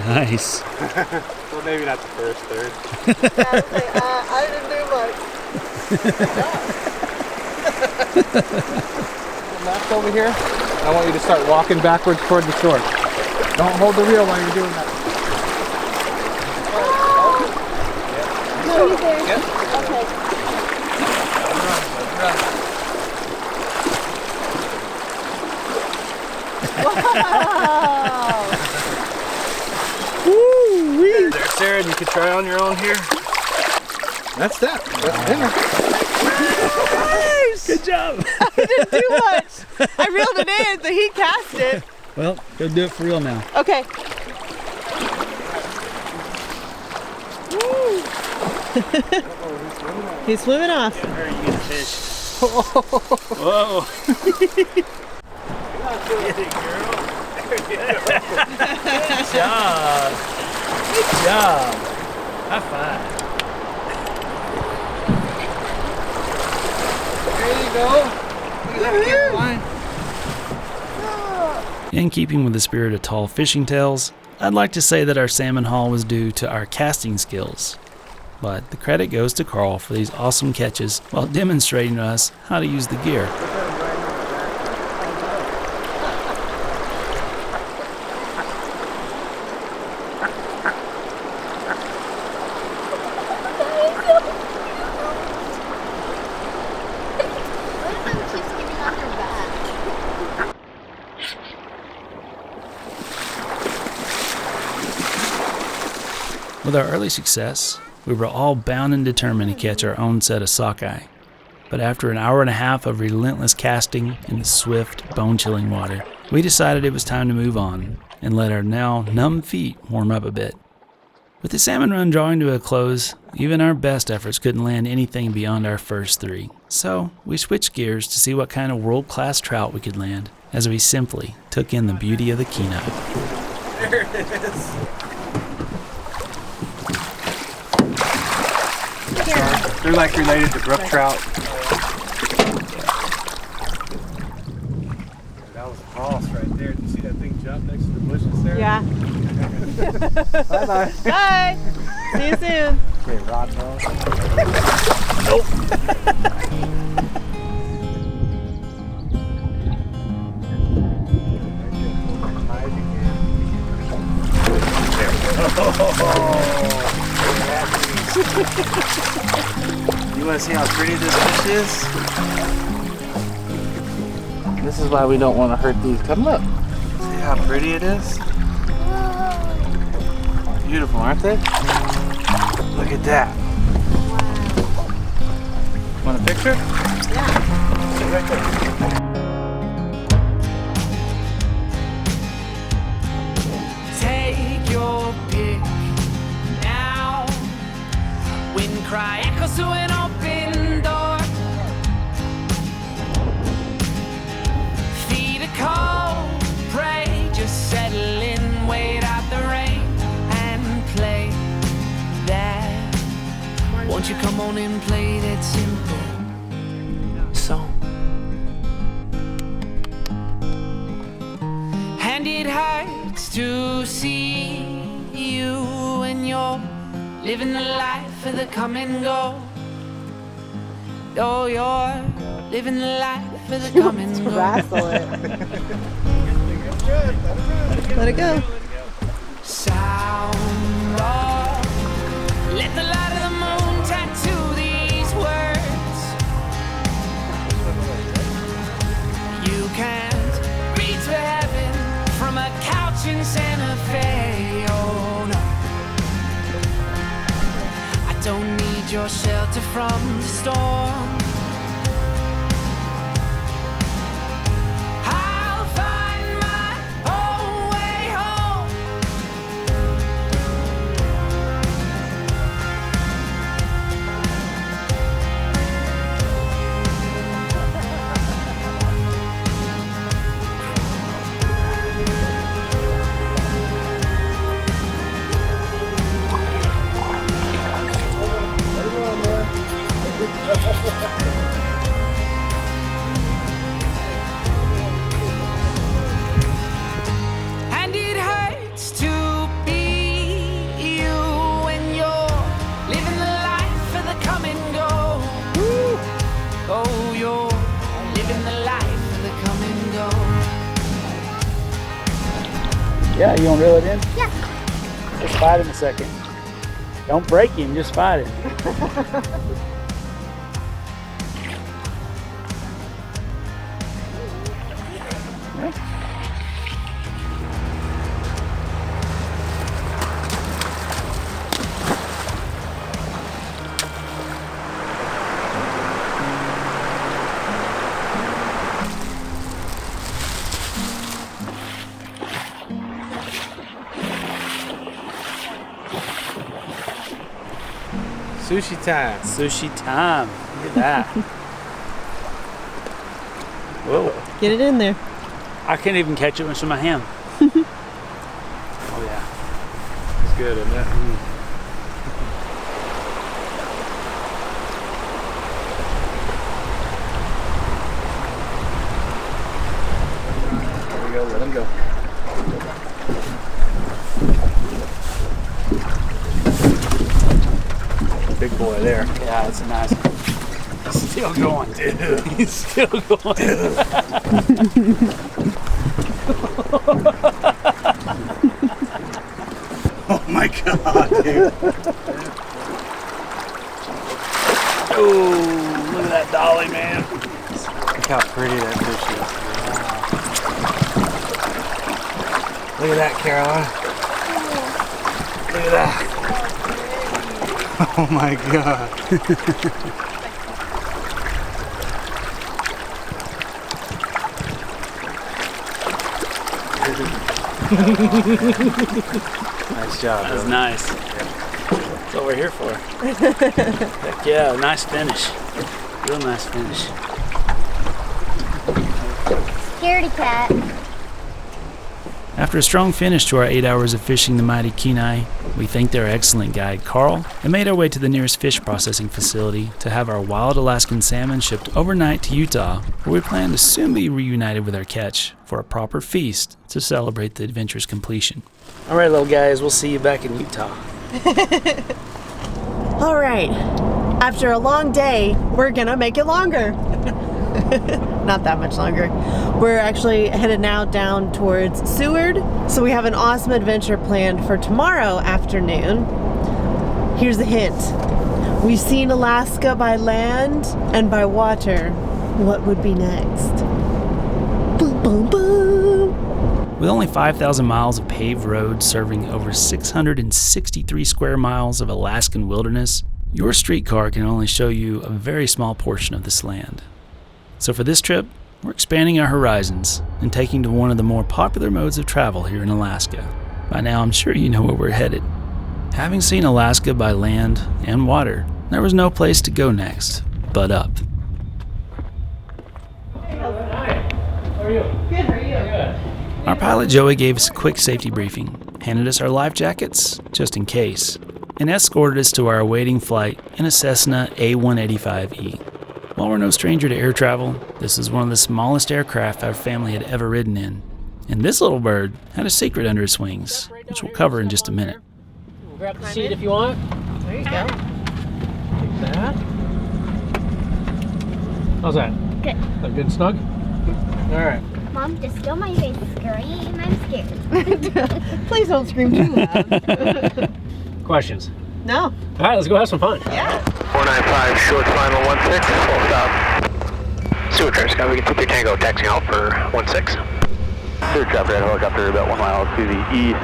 Nice. Well, maybe not the first third. I didn't do much. Left over here. I want you to start walking backwards toward the shore. Don't hold the reel while you're doing that. No, he's there. Yep. Okay. Wow. There, Sarah, you can try on your own here. That's that. That's dinner. Good job. I didn't do much. I reeled it in, but he cast it. Well, go do it for real now. Okay. He's swimming off. Very good fish. Whoa. Get it, girl. Good job. Good job. High five. There you go. Look at that line. In keeping with the spirit of tall fishing tales, I'd like to say that our salmon haul was due to our casting skills. But the credit goes to Carl for these awesome catches while demonstrating to us how to use the gear. With our early success, we were all bound and determined to catch our own set of sockeye. But after an hour and a half of relentless casting in the swift, bone-chilling water, we decided it was time to move on and let our now numb feet warm up a bit. With the salmon run drawing to a close, even our best efforts couldn't land anything beyond our first 3. So we switched gears to see what kind of world-class trout we could land, as we simply took in the beauty of the Kenai. There it is. They're like related to brook trout. That was false right there. Did you see that thing jump next to the bushes there? Yeah. Bye-bye. Bye. See you soon. Okay, rod nose. Nope. You want to see how pretty this fish is? This is why we don't want to hurt these. Come look. See how pretty it is? Beautiful, aren't they? Look at that. Want a picture? Yeah. Right there. Take your pick now. Wind cry echoes to an open door. Feet are cold, pray, just settle in, wait out the rain and play that. Won't you come on and play that simple song? And it hurts to see you when you're living the life of the come and go. Oh, you're living the life of the come and go. Let it go. Sound off. Let the light of the moon tattoo these words. You can't reach for heaven from a couch in Santa Fe. Oh no, I don't need your shelter from the storm. I'll find my own way home. Yeah, you want to reel it in? Yeah. Just fight him a second. Don't break him, just fight him. Sushi time. Sushi time. Look at that. Whoa. Get it in there. I can't even catch it with my hand. Oh yeah. It's good, isn't it? There we go, let him go. Big boy there. Yeah, that's a nice one. He's still going, dude. He's still going. Oh my god, dude. Oh, look at that dolly, man. Look how pretty that fish is. Look at that, Caroline. Look at that. Oh my god. Nice job. That was nice. That's what we're here for. Heck yeah, nice finish. Real nice finish. Scaredy cat. After a strong finish to our 8 hours of fishing the mighty Kenai, we thanked our excellent guide Carl and made our way to the nearest fish processing facility to have our wild Alaskan salmon shipped overnight to Utah, where we plan to soon be reunited with our catch for a proper feast to celebrate the adventure's completion. All right, little guys, we'll see you back in Utah. All right. After a long day, we're gonna make it longer. Not that much longer. We're actually headed now down towards Seward, so we have an awesome adventure planned for tomorrow afternoon. Here's a hint. We've seen Alaska by land and by water. What would be next? Boom, boom, boom. With only 5,000 miles of paved roads serving over 663 square miles of Alaskan wilderness, your streetcar can only show you a very small portion of this land. So for this trip, we're expanding our horizons and taking to one of the more popular modes of travel here in Alaska. By now, I'm sure you know where we're headed. Having seen Alaska by land and water, there was no place to go next but up. Our pilot Joey gave us a quick safety briefing, handed us our life jackets, just in case, and escorted us to our awaiting flight in a Cessna A185E. While we're no stranger to air travel, this is one of the smallest aircraft our family had ever ridden in. And this little bird had a secret under its wings, which we'll cover in just a minute. Grab the seat if you want. There you go. Take that. How's that? Good. That good snug? All right. Mom, just don't mind me scream. I'm scared. Please don't scream too loud. Questions? No. All right, let's go have some fun. Yeah. 495, short final 16, full stop. Seward Train Sky, we can 23 Tango, taxiing out for 16. Seward traffic helicopter about 1 mile to the east.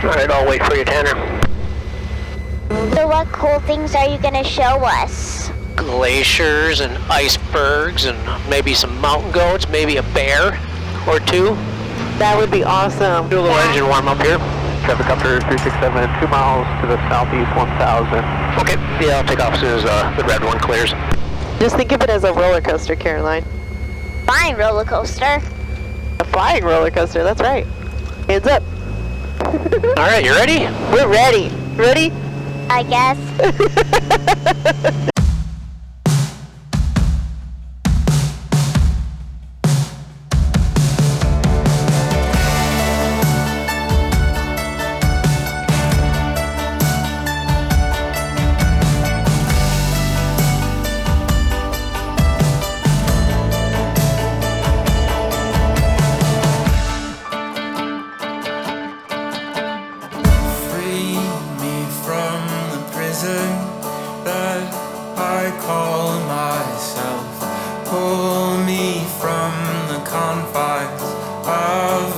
All right, I'll wait for you, Tanner. So what cool things are you going to show us? Glaciers and icebergs and maybe some mountain goats, maybe a bear or two. That would be awesome. Do a little engine warm up here. Traffic Copter 367, 2 miles to the southeast, 1,000. Okay, yeah, I'll take off as soon as the red one clears. Just think of it as a roller coaster, Caroline. Flying roller coaster. A flying roller coaster, that's right. Hands up. All right, you ready? We're ready. Ready? I guess.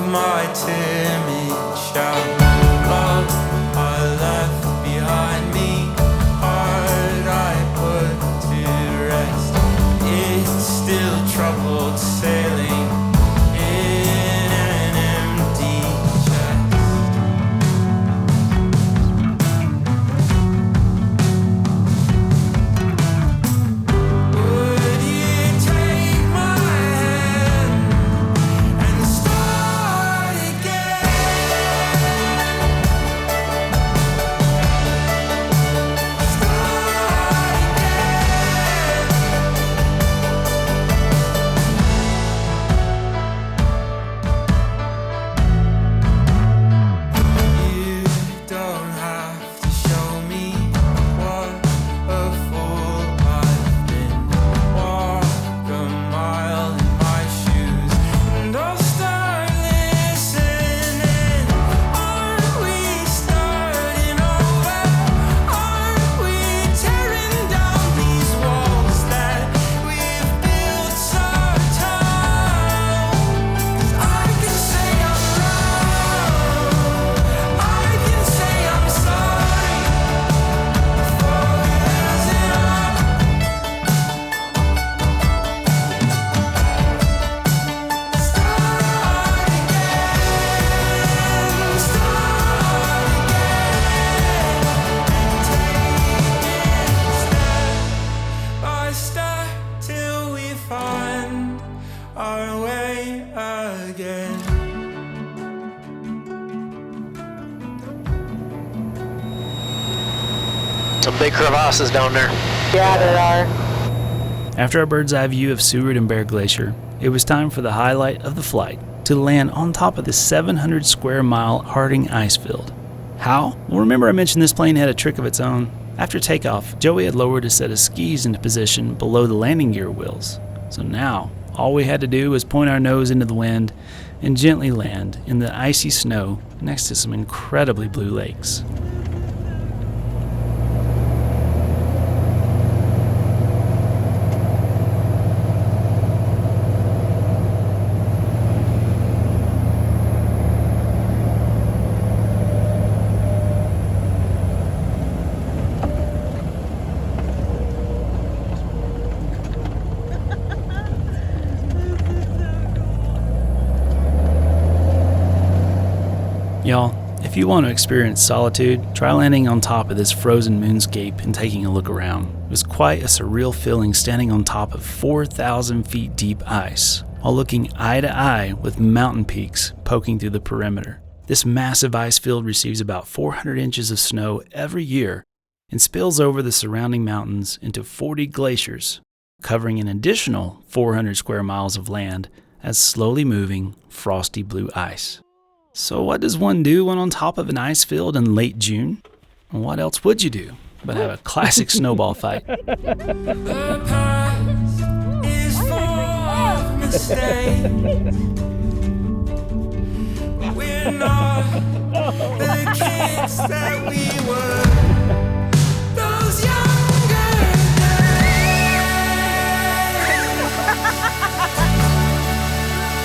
of my timid shout. Love I left behind me, heart I put to rest. It's still troubled sailing in an empty chest. Would you take my hand and start again? You don't have to show me what a fool I've been. Walk a mile in my shoes and I'll start listening. Aren't we starting over? Aren't we tearing down these walls that we've built so tall? 'Cause I can say I'm wrong, I can say I'm sorry for losing all. Start again, start again, and take it step by step till we find our way again. Some big crevasses down there. Yeah, there are. After our bird's eye view of Seward and Bear Glacier, it was time for the highlight of the flight, to land on top of the 700 square mile Harding icefield. How? Well, remember I mentioned this plane had a trick of its own? After takeoff, Joey had lowered a set of skis into position below the landing gear wheels. So now, all we had to do was point our nose into the wind and gently land in the icy snow next to some incredibly blue lakes. Y'all, if you want to experience solitude, try landing on top of this frozen moonscape and taking a look around. It was quite a surreal feeling standing on top of 4,000 feet deep ice, while looking eye to eye with mountain peaks poking through the perimeter. This massive ice field receives about 400 inches of snow every year and spills over the surrounding mountains into 40 glaciers, covering an additional 400 square miles of land as slowly moving, frosty blue ice. So what does one do when on top of an ice field in late June? And what else would you do but have a classic snowball fight? The past is full of mistakes. We're not the kids that we were. Those younger days.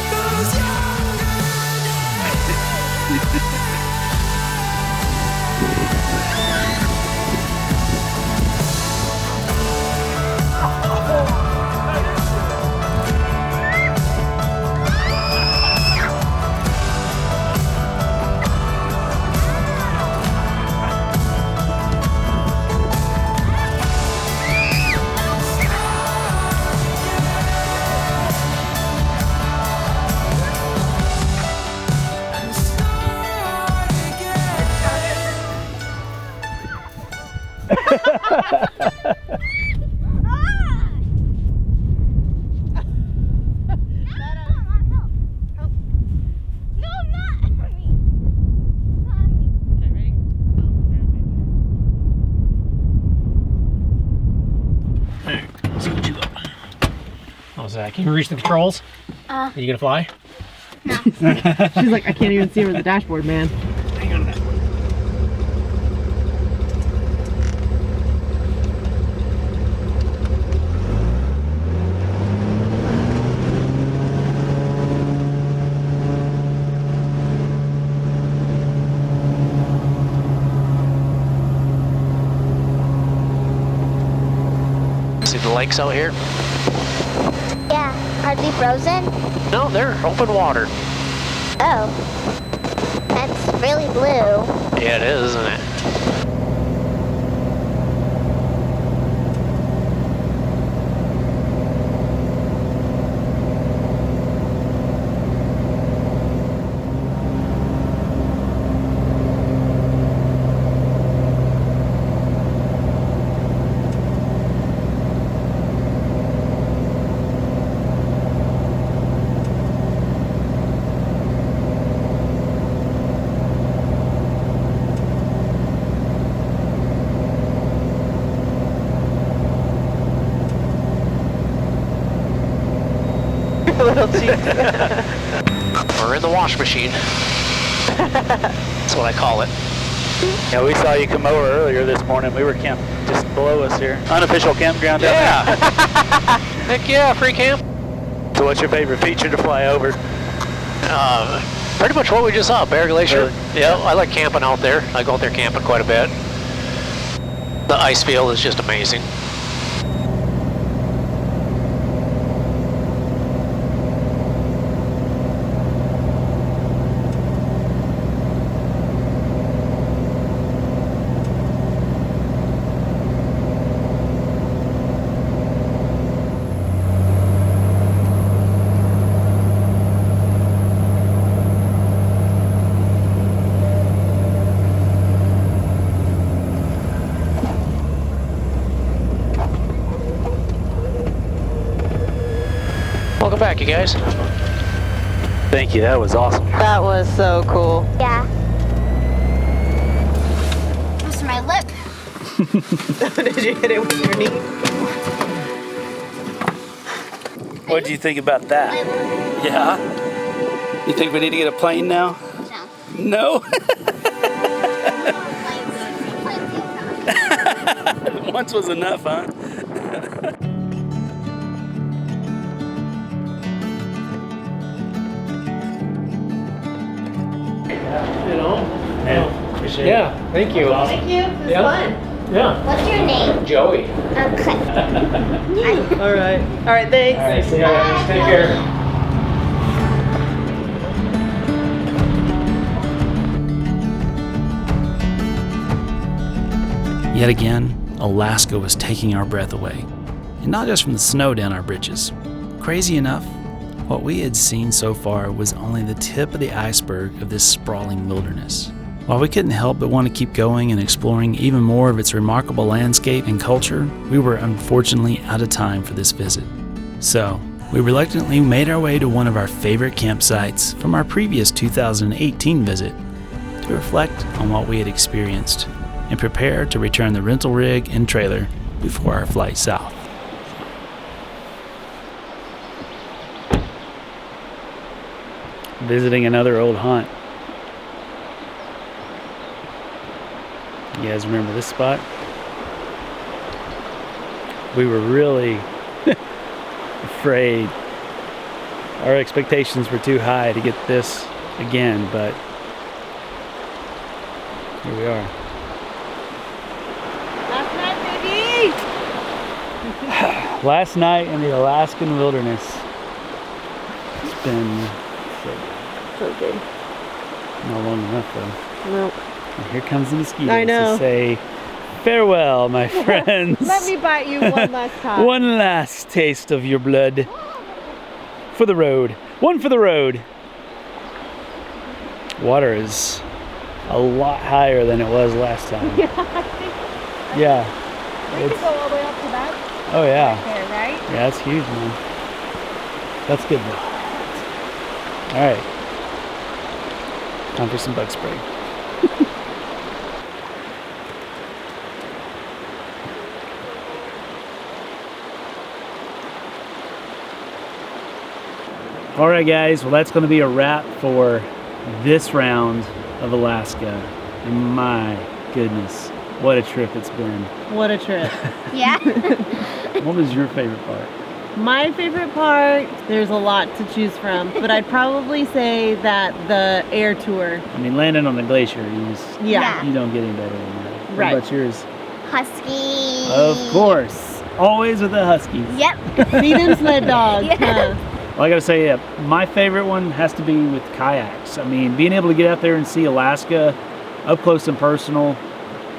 Those younger How's that? Can you reach the controls? Are you gonna fly? No. She's like, I can't even see over the dashboard, man. Hang on to that. lakes out here? Yeah. Are they frozen? No, they're open water. Oh. That's really blue. Yeah, it is, isn't it? Little cheek. We're in the wash machine. That's what I call it. Yeah, we saw you come over earlier this morning. We were camped just below us here. Unofficial campground down there. Heck yeah, free camp. So what's your favorite feature to fly over? Pretty much what we just saw, Bear Glacier. Really? Yeah, I like camping out there. I go out there camping quite a bit. The ice field is just amazing. Welcome back, you guys. Thank you, that was awesome. That was so cool. Yeah. This is my lip. Did you hit it with your knee? What did you think about that? Yeah? You think we need to get a plane now? No? Once was enough, huh? You know? Yeah, appreciate it. Yeah, thank you. Thank you. It was fun. Yeah. What's your name? Joey. Okay. All right. All right, thanks. All right, see you guys. Take care. Yet again, Alaska was taking our breath away. And not just from the snow down our britches. Crazy enough, what we had seen so far was only the tip of the iceberg of this sprawling wilderness. While we couldn't help but want to keep going and exploring even more of its remarkable landscape and culture, we were unfortunately out of time for this visit. So, we reluctantly made our way to one of our favorite campsites from our previous 2018 visit to reflect on what we had experienced and prepare to return the rental rig and trailer before our flight south. Visiting another old haunt. You guys remember this spot? We were really afraid. Our expectations were too high to get this again, but here we are. Last night in the Alaskan wilderness. It's been so good. Not long enough though. Nope. And here comes the mosquitoes I know. to say farewell, my friends. Let me bite you one last time. One last taste of your blood. For the road. One for the road. Water is a lot higher than it was last time. Yeah, I think. Yeah. We could go all the way up to that. Oh yeah. Right there, right? Yeah, that's huge, man. That's good though. All right. Time for some bug spray. All right, guys. Well, that's going to be a wrap for this round of Alaska. And my goodness, what a trip it's been. What a trip. Yeah. What was your favorite part? My favorite part, there's a lot to choose from, but I'd probably say that the air tour. I mean, landing on the glacier, Yeah. you don't get any better than that. Right. What about yours? Husky. Of course. Always with the Huskies. Yep. See them sled dogs. Yeah. Well, I gotta say, my favorite one has to be with kayaks. I mean, being able to get out there and see Alaska up close and personal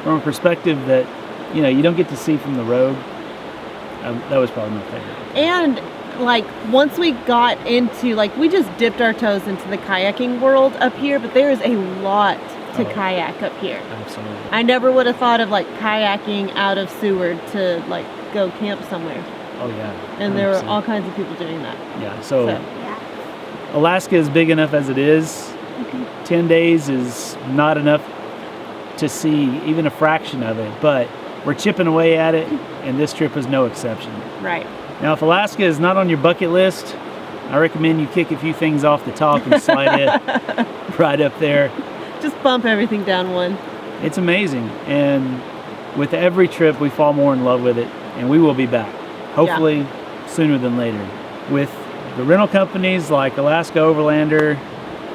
from a perspective that, you know, you don't get to see from the road. That was probably my favorite. And like once we got into, like, we just dipped our toes into the kayaking world up here, but there is a lot to kayak up here. Absolutely. I never would have thought of like kayaking out of Seward to like go camp somewhere. Oh yeah. And there were 100%. all kinds of people doing that. Yeah, so Alaska is big enough as it is. 10 days is not enough to see even a fraction of it, but we're chipping away at it, and this trip is no exception. Right. Now, if Alaska is not on your bucket list, I recommend you kick a few things off the top and slide it right up there. Just bump everything down one. It's amazing, and with every trip we fall more in love with it, and we will be back, hopefully sooner than later. With the rental companies like Alaska Overlander,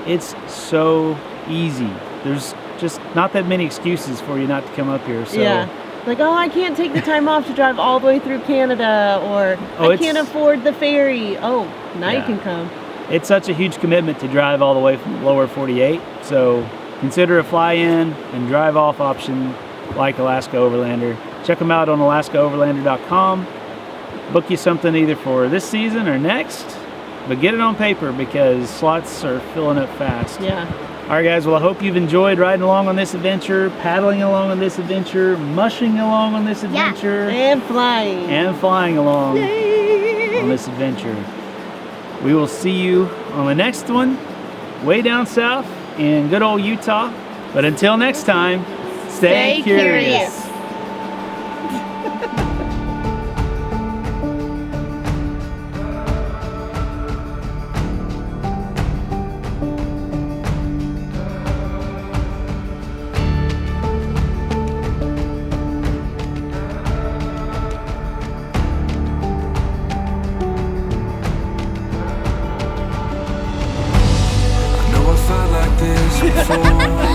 it's so easy. There's just not that many excuses for you not to come up here. So yeah. Like, oh, I can't take the time off to drive all the way through Canada, or I can't afford the ferry. Oh, now you can come. It's such a huge commitment to drive all the way from the lower 48, so consider a fly-in and drive-off option like Alaska Overlander. Check them out on alaskaoverlander.com. Book you something either for this season or next, but get it on paper because slots are filling up fast. Yeah. All right, guys. Well, I hope you've enjoyed riding along on this adventure, paddling along on this adventure, mushing along on this adventure, and flying along on this adventure. We will see you on the next one, way down south in good old Utah. But until next time, stay curious. Before